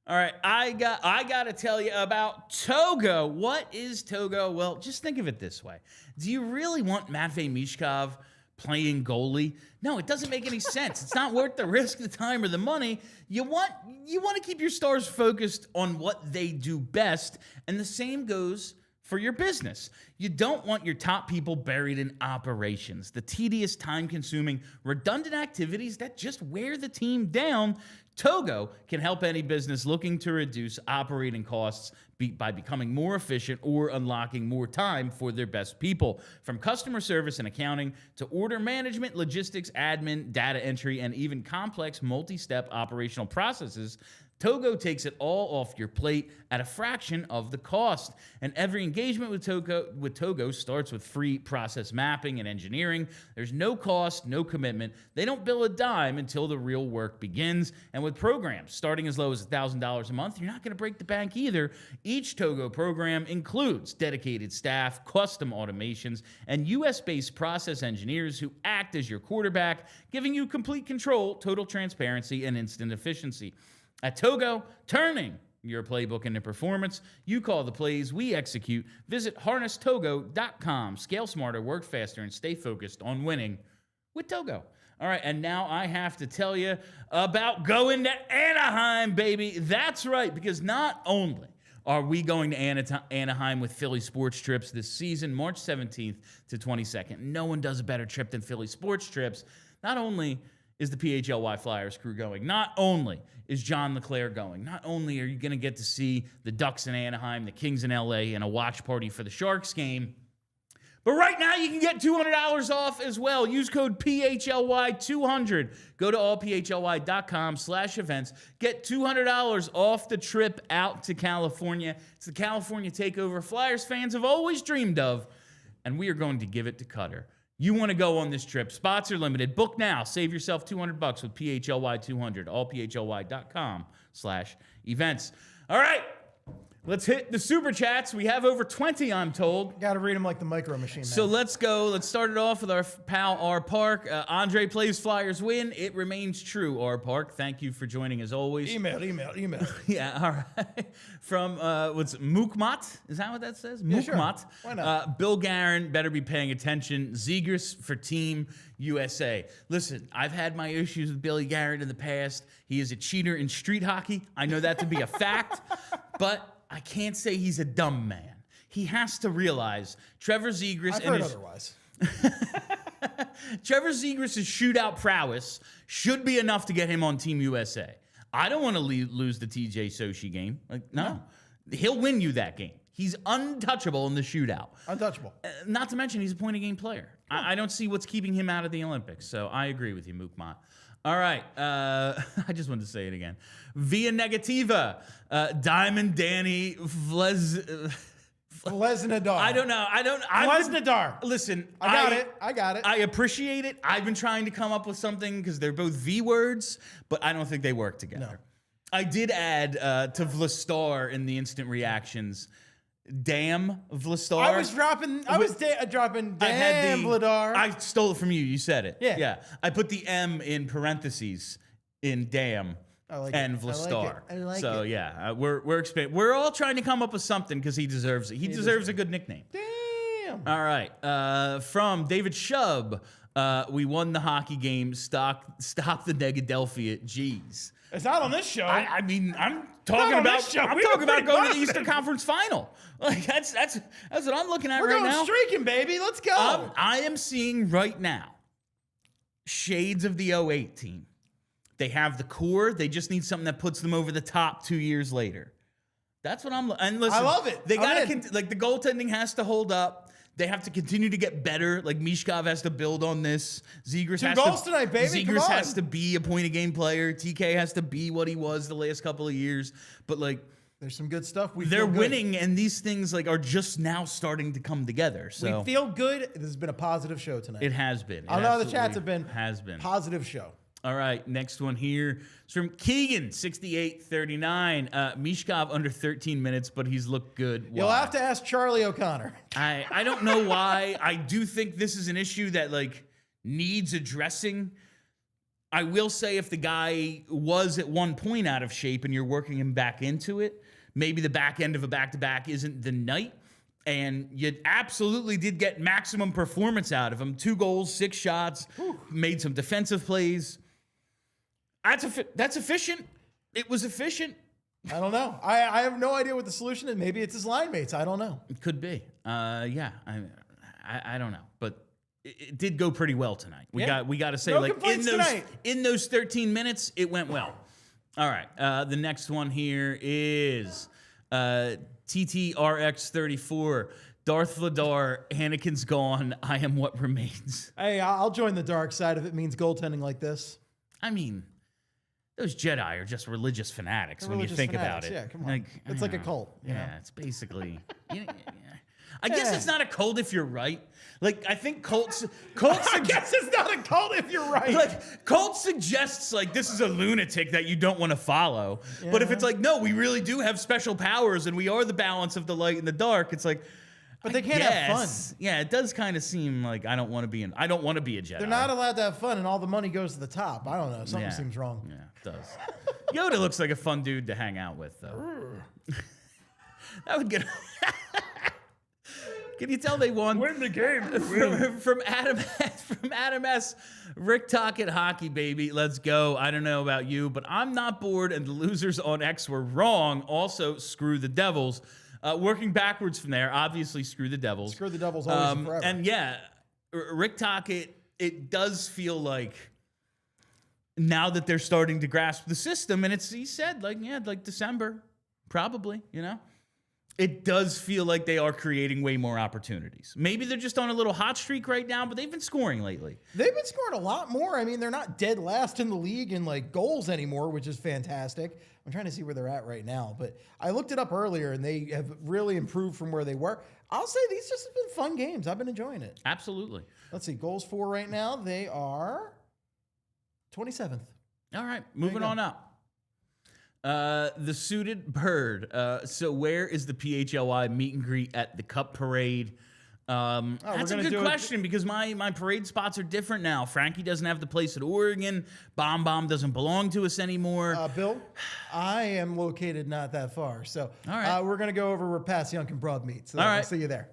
S1: All right, I got to tell you about Togo. What is Togo? Well, just think of it this way. Do you really want Matvei Michkov playing goalie? No, it doesn't make any sense. It's not worth the risk, the time, or the money. You want to keep your stars focused on what they do best, and the same goes for your business. You don't want your top people buried in operations, the tedious, time-consuming, redundant activities that just wear the team down. Togo can help any business looking to reduce operating costs by becoming more efficient or unlocking more time for their best people. From customer service and accounting to order management, logistics, admin, data entry, and even complex multi-step operational processes, Togo takes it all off your plate at a fraction of the cost. And every engagement with Togo starts with free process mapping and engineering. There's no cost, no commitment. They don't bill a dime until the real work begins. And with programs starting as low as $1,000 a month, you're not going to break the bank either. Each Togo program includes dedicated staff, custom automations, and US-based process engineers who act as your quarterback, giving you complete control, total transparency, and instant efficiency. At Togo, turning your playbook into performance. You call the plays, we execute. Visit harnesstogo.com. Scale smarter, work faster, and stay focused on winning with Togo. All right, and now I have to tell you about going to Anaheim, baby. That's right, because not only are we going to Anaheim with Philly Sports Trips this season, March 17th to 22nd. No one does a better trip than Philly Sports Trips. Not only is the PHLY Flyers crew going, not only is John LeClaire going, not only are you going to get to see the Ducks in Anaheim, the Kings in LA, and a watch party for the Sharks game, but right now you can get $200 off as well. Use code PHLY200. Go to allphly.com/events. Get $200 off the trip out to California. It's the California takeover Flyers fans have always dreamed of, and we are going to give it to Cutter. You want to go on this trip. Spots are limited. Book now. Save yourself $200 with PHLY200. Allphly.com/events. All right. Let's hit the super chats. We have over 20, I'm told.
S2: Got to read them like the Micro Machine, man.
S1: So let's go. Let's start it off with our pal, R. Park. Andre plays Flyers win. It remains true, R. Park. Thank you for joining as always.
S2: Email.
S1: Yeah, all right. From, what's Mukmat? Is that what that says?
S2: Yeah,
S1: Mukmat.
S2: Sure. Why not?
S1: Bill Guerin better be paying attention. Zegras for Team USA. Listen, I've had my issues with Billy Guerin in the past. He is a cheater in street hockey. I know that to be a fact, but I can't say he's a dumb man. He has to realize Trevor Zegras.
S2: I've heard otherwise.
S1: Trevor Zegras' shootout prowess should be enough to get him on Team USA. I don't want to lose the TJ Sochi game. No. He'll win you that game. He's untouchable in the shootout.
S2: Untouchable.
S1: Not to mention he's a point-a-game player. I don't see what's keeping him out of the Olympics. So I agree with you, Mukmat. All right. I just wanted to say it again. Via Negativa. Diamond Danny
S2: Vladar.
S1: I don't know.
S2: Vladar.
S1: Listen.
S2: I got it.
S1: I appreciate it. I've been trying to come up with something because they're both V words, but I don't think they work together.
S2: No.
S1: I did add to Vlastar in the instant reactions. Damn Vlastar.
S2: I was dropping damn Vladar.
S1: I stole it from you. You said it.
S2: Yeah.
S1: I put the M in parentheses in damn and Vlastar.
S2: I like it.
S1: So yeah, we're all trying to come up with something because he deserves it. He deserves a good nickname.
S2: Damn.
S1: All right. From David Shub, we won the hockey game. Stop the Negadelphia. Jeez.
S2: It's not on this show.
S1: I mean, I'm talking about going to the Eastern Conference Final. Like that's what I'm looking at right now.
S2: We're going streaking, baby. Let's go.
S1: I am seeing right now shades of the 08 team. They have the core. They just need something that puts them over the top 2 years later. That's what I'm. And listen,
S2: I love it.
S1: They got to like the goaltending has to hold up. They have to continue to get better. Like Michkov has to build on this. Zegras has
S2: goals tonight, baby.
S1: Zegras has to be a point-a-game player. TK has to be what he was the last couple of years. But like,
S2: there's some good stuff.
S1: They're winning, and these things like are just now starting to come together. So
S2: we feel good. This has been a positive show tonight.
S1: It has been.
S2: I know the chats have been positive show.
S1: All right, next one here is from Keegan, 6839. Michkov under 13 minutes, but he's looked good. Why?
S2: You'll have to ask Charlie O'Connor.
S1: I don't know why. I do think this is an issue that like needs addressing. I will say if the guy was at one point out of shape and you're working him back into it, maybe the back end of a back-to-back isn't the night. And you absolutely did get maximum performance out of him. 2 goals, 6 shots, made some defensive plays. That's efficient. It was efficient.
S2: I don't know. I have no idea what the solution is. Maybe it's his line mates. I don't know.
S1: It could be. Yeah. I don't know, but it did go pretty well tonight. We got to say,
S2: No
S1: like
S2: complaints tonight.
S1: in those 13 minutes, it went well. All right. The next one here is TTRX34. Darth Vladar, Anakin's gone. I am what remains.
S2: Hey, I'll join the dark side if it means goaltending like this.
S1: I mean, those Jedi are just religious fanatics when you think about it.
S2: Yeah, come on. It's like a cult. You know?
S1: It's basically. I guess it's not a cult if you're right. Like, I think cults.
S2: I guess it's not a cult if you're right.
S1: Like, cult suggests like this is a lunatic that you don't want to follow. Yeah. But if it's like, no, we really do have special powers and we are the balance of the light and the dark, it's like.
S2: But they can't have fun.
S1: Yeah, it does kind of seem like I don't want to be a Jedi.
S2: They're not allowed to have fun, and all the money goes to the top. I don't know. Something seems wrong.
S1: Yeah, it does. Yoda looks like a fun dude to hang out with, though. That would get. Can you tell they won?
S2: Win the game.
S1: From Adam S. Rick Tockett hockey, baby. Let's go. I don't know about you, but I'm not bored, and the losers on X were wrong. Also, screw the Devils. Working backwards from there, obviously, screw the Devils.
S2: Screw the Devils always and forever.
S1: And yeah, Rick Tockett, it does feel like now that they're starting to grasp the system, and he said, like December, probably, it does feel like they are creating way more opportunities. Maybe they're just on a little hot streak right now, but they've been scoring lately.
S2: They've been scoring a lot more. I mean, they're not dead last in the league in like goals anymore, which is fantastic. I'm trying to see where they're at right now, but I looked it up earlier and they have really improved from where they were. I'll say these just have been fun games. I've been enjoying it.
S1: Absolutely.
S2: Let's see, goals for right now. They are 27th.
S1: All right, moving on up. The Suited Bird. So where is the PHLY meet and greet at the Cup Parade? That's a good question because my parade spots are different now. Frankie doesn't have the place at Oregon. Bomb doesn't belong to us anymore.
S2: Bill, I am located not that far. So we're going to go over where Pass Young and Broad meet. So I'll see you there.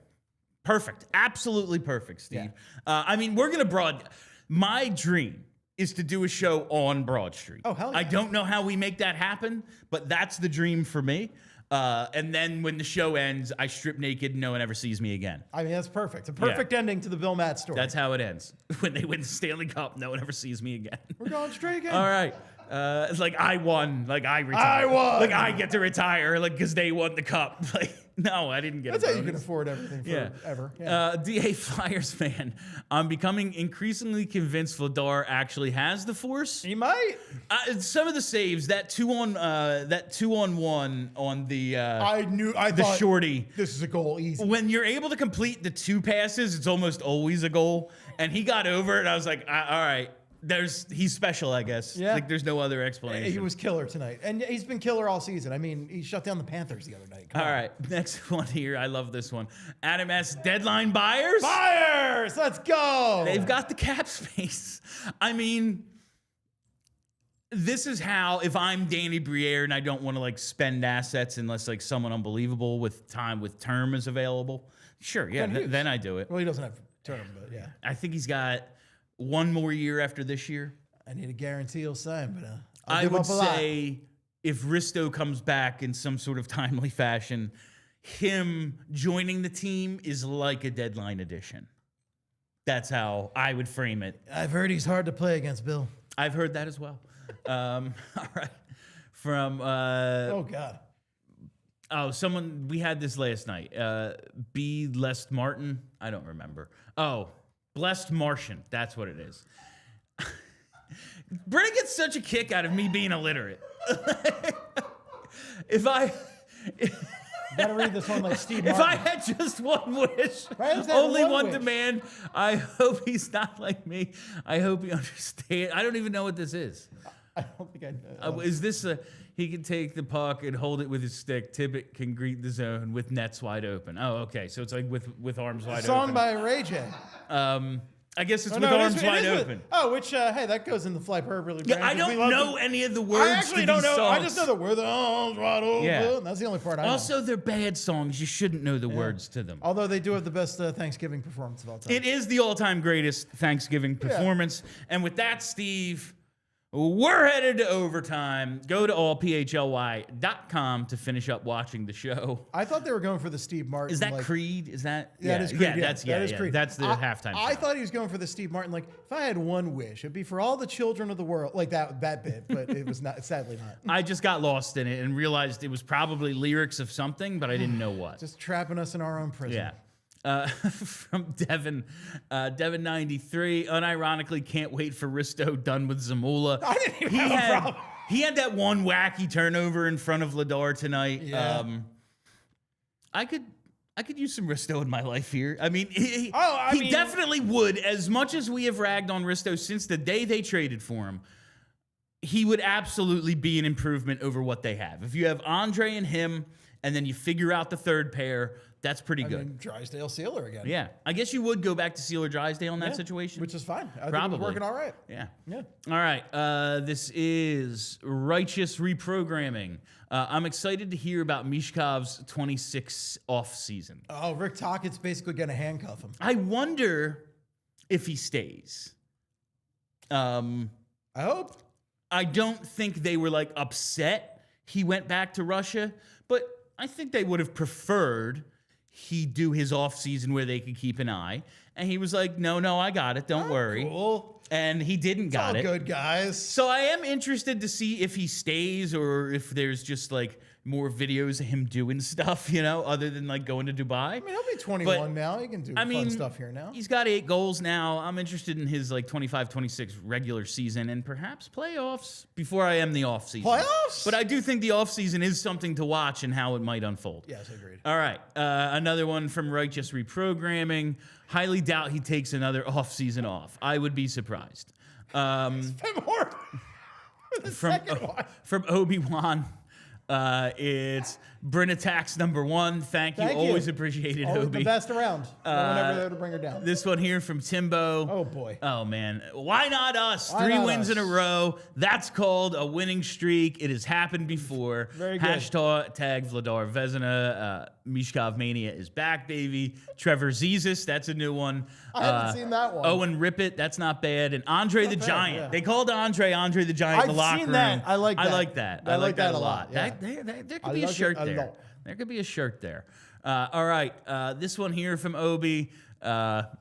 S1: Perfect. Absolutely perfect, Steve. Yeah. I mean, we're going to my dream is to do a show on Broad Street.
S2: Oh, hell yeah.
S1: I don't know how we make that happen, but that's the dream for me. And then when the show ends, I strip naked and no one ever sees me again.
S2: I mean, that's perfect. A perfect ending to the Bill Matt story.
S1: That's how it ends. When they win the Stanley Cup, no one ever sees me again.
S2: We're going straight again.
S1: All right. It's like I won. Like I retired.
S2: I won.
S1: Like I get to retire. Like because they won the cup. Like no, I didn't get.
S2: That's how you can afford everything forever. Yeah.
S1: DA Flyers fan. I'm becoming increasingly convinced Vladar actually has the force.
S2: He might.
S1: Some of the saves, that 2-on-1 on the.
S2: I
S1: thought shorty.
S2: This is a goal easy.
S1: When you're able to complete the 2 passes, it's almost always a goal. And he got over it. I was like, all right. He's special, I guess. Yeah. Like, there's no other explanation.
S2: He was killer tonight. And he's been killer all season. I mean, he shut down the Panthers the other night.
S1: All right. Next one here. I love this one. Adam S. Deadline buyers?
S2: Buyers! Let's go!
S1: They've got the cap space. I mean, this is how, if I'm Danny Briere and I don't want to, like, spend assets unless, like, someone unbelievable with term is available. Sure, yeah, then I do it.
S2: Well, he doesn't have term, but yeah.
S1: I think he's got 1 more year after this year.
S2: I need a guarantee he'll sign, but
S1: I would say if Risto comes back in some sort of timely fashion, him joining the team is like a deadline addition. That's how I would frame it.
S2: I've heard he's hard to play against, Bill.
S1: I've heard that as well. All right. From
S2: oh God.
S1: Oh, we had this last night. B. Lest Martin. I don't remember. Oh. Blessed Martian. That's what it is. Brennan gets such a kick out of me being illiterate.
S2: Gotta read this one like Steve
S1: Martin.
S2: If
S1: I had just one wish, only one demand, I hope he's not like me. I hope he understands. I don't even know what this is.
S2: I don't think I know.
S1: Is this he can take the puck and hold it with his stick. Tippett can greet the zone with nets wide open. Oh, okay. So it's like with arms wide open.
S2: Song by Ray J.
S1: I guess it's with arms wide open.
S2: Hey, that goes in the Fly Per really.
S1: Yeah, I don't know any of the words.
S2: I actually don't know. I just know the word. The arms wide open. Yeah. That's the only part I know.
S1: Also, they're bad songs. You shouldn't know the words to them.
S2: Although they do have the best Thanksgiving performance of all time.
S1: It is the all-time greatest Thanksgiving performance. And with that, Steve, We're headed to overtime. Go to allphly.com to finish up watching the show.
S2: I thought they were going for the Steve Martin.
S1: Is that Creed? Is that?
S2: That is Creed.
S1: Yeah, that's
S2: Creed.
S1: That's the halftime.
S2: I thought he was going for the Steve Martin. Like, if I had one wish, it'd be for all the children of the world. Like that bit, but it was not. Sadly not.
S1: I just got lost in it and realized it was probably lyrics of something, but I didn't know what.
S2: Just trapping us in our own prison.
S1: Yeah. From Devin, Devin 93. Unironically, can't wait for Risto done with Zamula.
S2: I didn't even have a problem.
S1: He had that one wacky turnover in front of Vladar tonight.
S2: Yeah.
S1: I could use some Risto in my life here. I mean, he
S2: mean,
S1: definitely would. As much as we have ragged on Risto since the day they traded for him, he would absolutely be an improvement over what they have. If you have Andre and him, and then you figure out the third pair, that's pretty good.
S2: I mean, Drysdale Sealer again.
S1: Yeah. I guess you would go back to Sealer Drysdale in that situation.
S2: Which is fine. I think
S1: Probably.
S2: it was working all right.
S1: Yeah.
S2: Yeah.
S1: All right. This is Righteous Reprogramming. I'm excited to hear about Michkov's 26 off season.
S2: Oh, Rick Tockett's basically going to handcuff him.
S1: I wonder if he stays.
S2: I hope.
S1: I don't think they were like upset he went back to Russia, but I think they would have preferred he do his off season where they could keep an eye. And he was like, no, I got it. Don't worry.
S2: Cool.
S1: And he didn't got it.
S2: Good, guys.
S1: So I am interested to see if he stays or if there's just like more videos of him doing stuff, you know, other than like going to Dubai.
S2: I mean, he'll be 21 now. He can do fun stuff here now.
S1: He's got 8 goals now. I'm interested in his like 25-26 regular season and perhaps playoffs before I am the off season.
S2: Playoffs?
S1: But I do think the off season is something to watch and how it might unfold.
S2: Yes, agreed.
S1: All right. Another one from Righteous Reprogramming. Highly doubt he takes another off season off. I would be surprised.
S2: More
S1: from Obi-Wan. It's Bryn Attacks #1. Thank you. Always appreciated,
S2: Always
S1: Obi.
S2: the best around. Whenever there to bring her down.
S1: This one here from Timbo.
S2: Oh, boy.
S1: Oh, man. Why not us?
S2: Why
S1: 3
S2: not
S1: wins
S2: us?
S1: in a row. That's called a winning streak. It has happened before.
S2: Very good.
S1: Hashtag Vladar Vezina. Michkov Mania is back, baby. Trevor Zegras. That's a new one.
S2: I haven't seen that one.
S1: Owen Tippett. That's not bad. And Andre the
S2: bad,
S1: Giant.
S2: yeah.
S1: They called Andre the Giant in the
S2: I've
S1: locker
S2: seen
S1: room.
S2: that. I like that.
S1: I like that.
S2: I like that a lot.
S1: There could be a shirt
S2: a
S1: there.
S2: lot.
S1: There could be a shirt there. All right. This one here from Obi.
S2: Let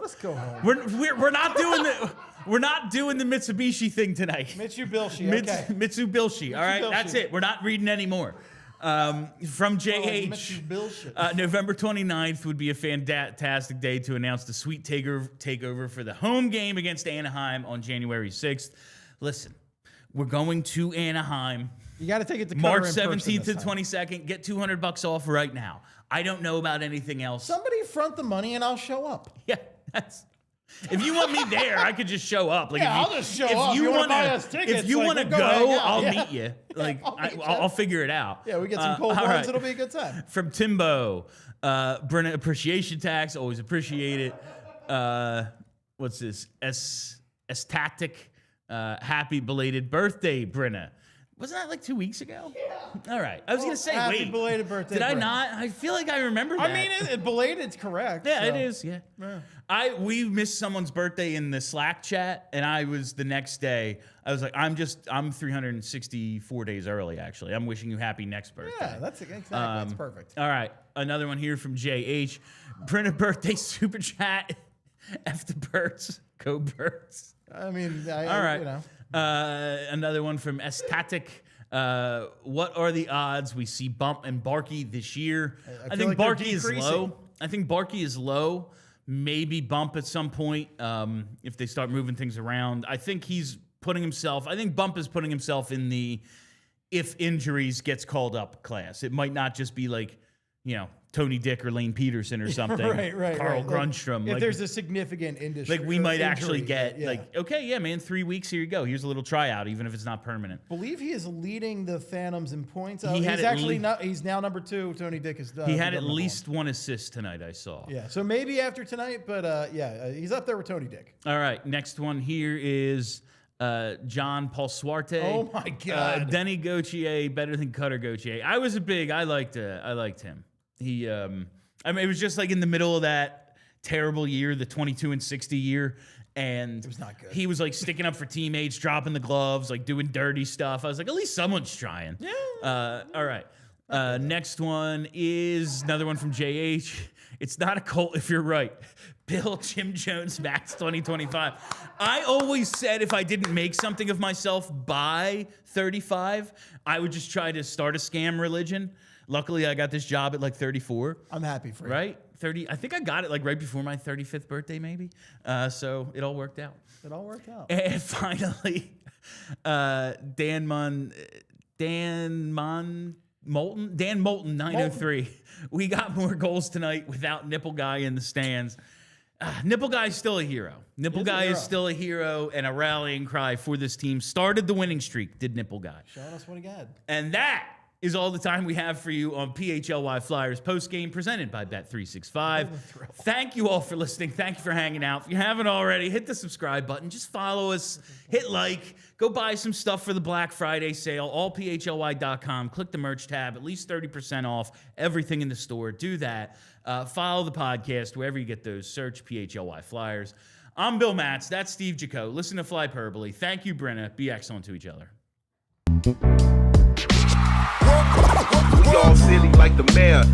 S2: us go home.
S1: We're not doing the Mitsubishi thing tonight.
S2: Mitsubishi. Okay.
S1: Mitsubishi. All right,
S2: Mitsubishi.
S1: that's it. We're not reading anymore. From JH,
S2: Mitsubishi.
S1: November 29th would be a fantastic day to announce the sweet takeover for the home game against Anaheim on January 6th. Listen, we're going to Anaheim.
S2: You got to take it to
S1: March
S2: Cutter in person
S1: 17th to
S2: this time.
S1: 22nd. Get $200 off right now. I don't know about anything else.
S2: Somebody front the money and I'll show up.
S1: Yeah, that's. If you want me there, I could just show up. Like,
S2: Yeah,
S1: if
S2: I'll just show up.
S1: If you want to buy us
S2: tickets,
S1: if you
S2: like,
S1: want to
S2: we'll go hang
S1: go,
S2: out.
S1: I'll
S2: Yeah.
S1: meet you. Like,
S2: I'll meet
S1: I'll figure it out.
S2: Yeah, we get some cold
S1: all
S2: ones.
S1: right.
S2: It'll be a good time.
S1: From Timbo, Brenna appreciation tax. Always appreciate it. What's this? S tactic. Happy belated birthday, Brenna. Wasn't that like 2 weeks ago? Yeah. All right. I was going to say,
S2: happy
S1: wait.
S2: belated birthday,
S1: Did I
S2: Brenna.
S1: not? I feel like I remember that.
S2: I mean, belated's correct.
S1: Yeah,
S2: so.
S1: it is. Yeah. We missed someone's birthday in the Slack chat, and I was the next day. I was like, I'm 364 days early. Actually, I'm wishing you happy next birthday.
S2: Yeah, that's exactly. That's perfect.
S1: All right, another one here from JH. Print a birthday super chat. F the birds, go birds.
S2: I mean,
S1: all right.
S2: You know.
S1: Another one from Estatic. What are the odds we see Bump and Barkey this year? I think
S2: like they're
S1: Barkey is
S2: decreasing.
S1: low. I think Barkey is low. Maybe Bump at some point if they start moving things around. I think Bump is putting himself in the if injuries gets called up class. It might not just be like, Tony Dick or Lane Peterson or something.
S2: right.
S1: Carl
S2: Like,
S1: Grunstrom.
S2: If there's a significant industry,
S1: we might
S2: injury,
S1: actually get
S2: yeah.
S1: okay, yeah, man, 3 weeks, here you go. Here's a little tryout, even if it's not permanent.
S2: Believe he is leading the Phantoms in points.
S1: He had
S2: he's
S1: at
S2: actually
S1: least-
S2: not. He's now number 2. Tony Dick is.
S1: He had at least 1 assist tonight, I saw.
S2: Yeah, so maybe after tonight, but he's up there with Tony Dick.
S1: All right, next one here is John Paul Suarte.
S2: Oh my God.
S1: Denny Gauthier, better than Cutter Gauthier. I liked him. He, it was just like in the middle of that terrible year, the 22-60 year. And
S2: it was not good.
S1: He was like sticking up for teammates, dropping the gloves, like doing dirty stuff. I was like, at least someone's trying. Yeah. All right. Next one is another one from JH. It's not a cult if you're right. Bill, Jim Jones, Max 2025. I always said if I didn't make something of myself by 35, I would just try to start a scam religion. Luckily, I got this job at like 34.
S2: I'm happy for you.
S1: Right? 30. I think I got it like right before my 35th birthday, maybe. So it all worked out.
S2: It all worked out.
S1: And finally, Dan Moulton 903. We got more goals tonight without Nipple Guy in the stands. Nipple Guy is still a hero. Nipple Guy is still a hero and a rallying cry for this team. Started the winning streak, did Nipple Guy.
S2: Showing us what he got.
S1: And that is all the time we have for you on PHLY Flyers Postgame presented by Bet365. Thank you all for listening. Thank you for hanging out. If you haven't already, hit the subscribe button. Just follow us. Hit like. Go buy some stuff for the Black Friday sale. Allphly.com. Click the merch tab. At least 30% off everything in the store. Do that. Follow the podcast wherever you get those. Search PHLY Flyers. I'm Bill Matz. That's Steve Jaco. Listen to Flyperbole. Thank you, Brenna. Be excellent to each other.
S4: We all silly like the mayor.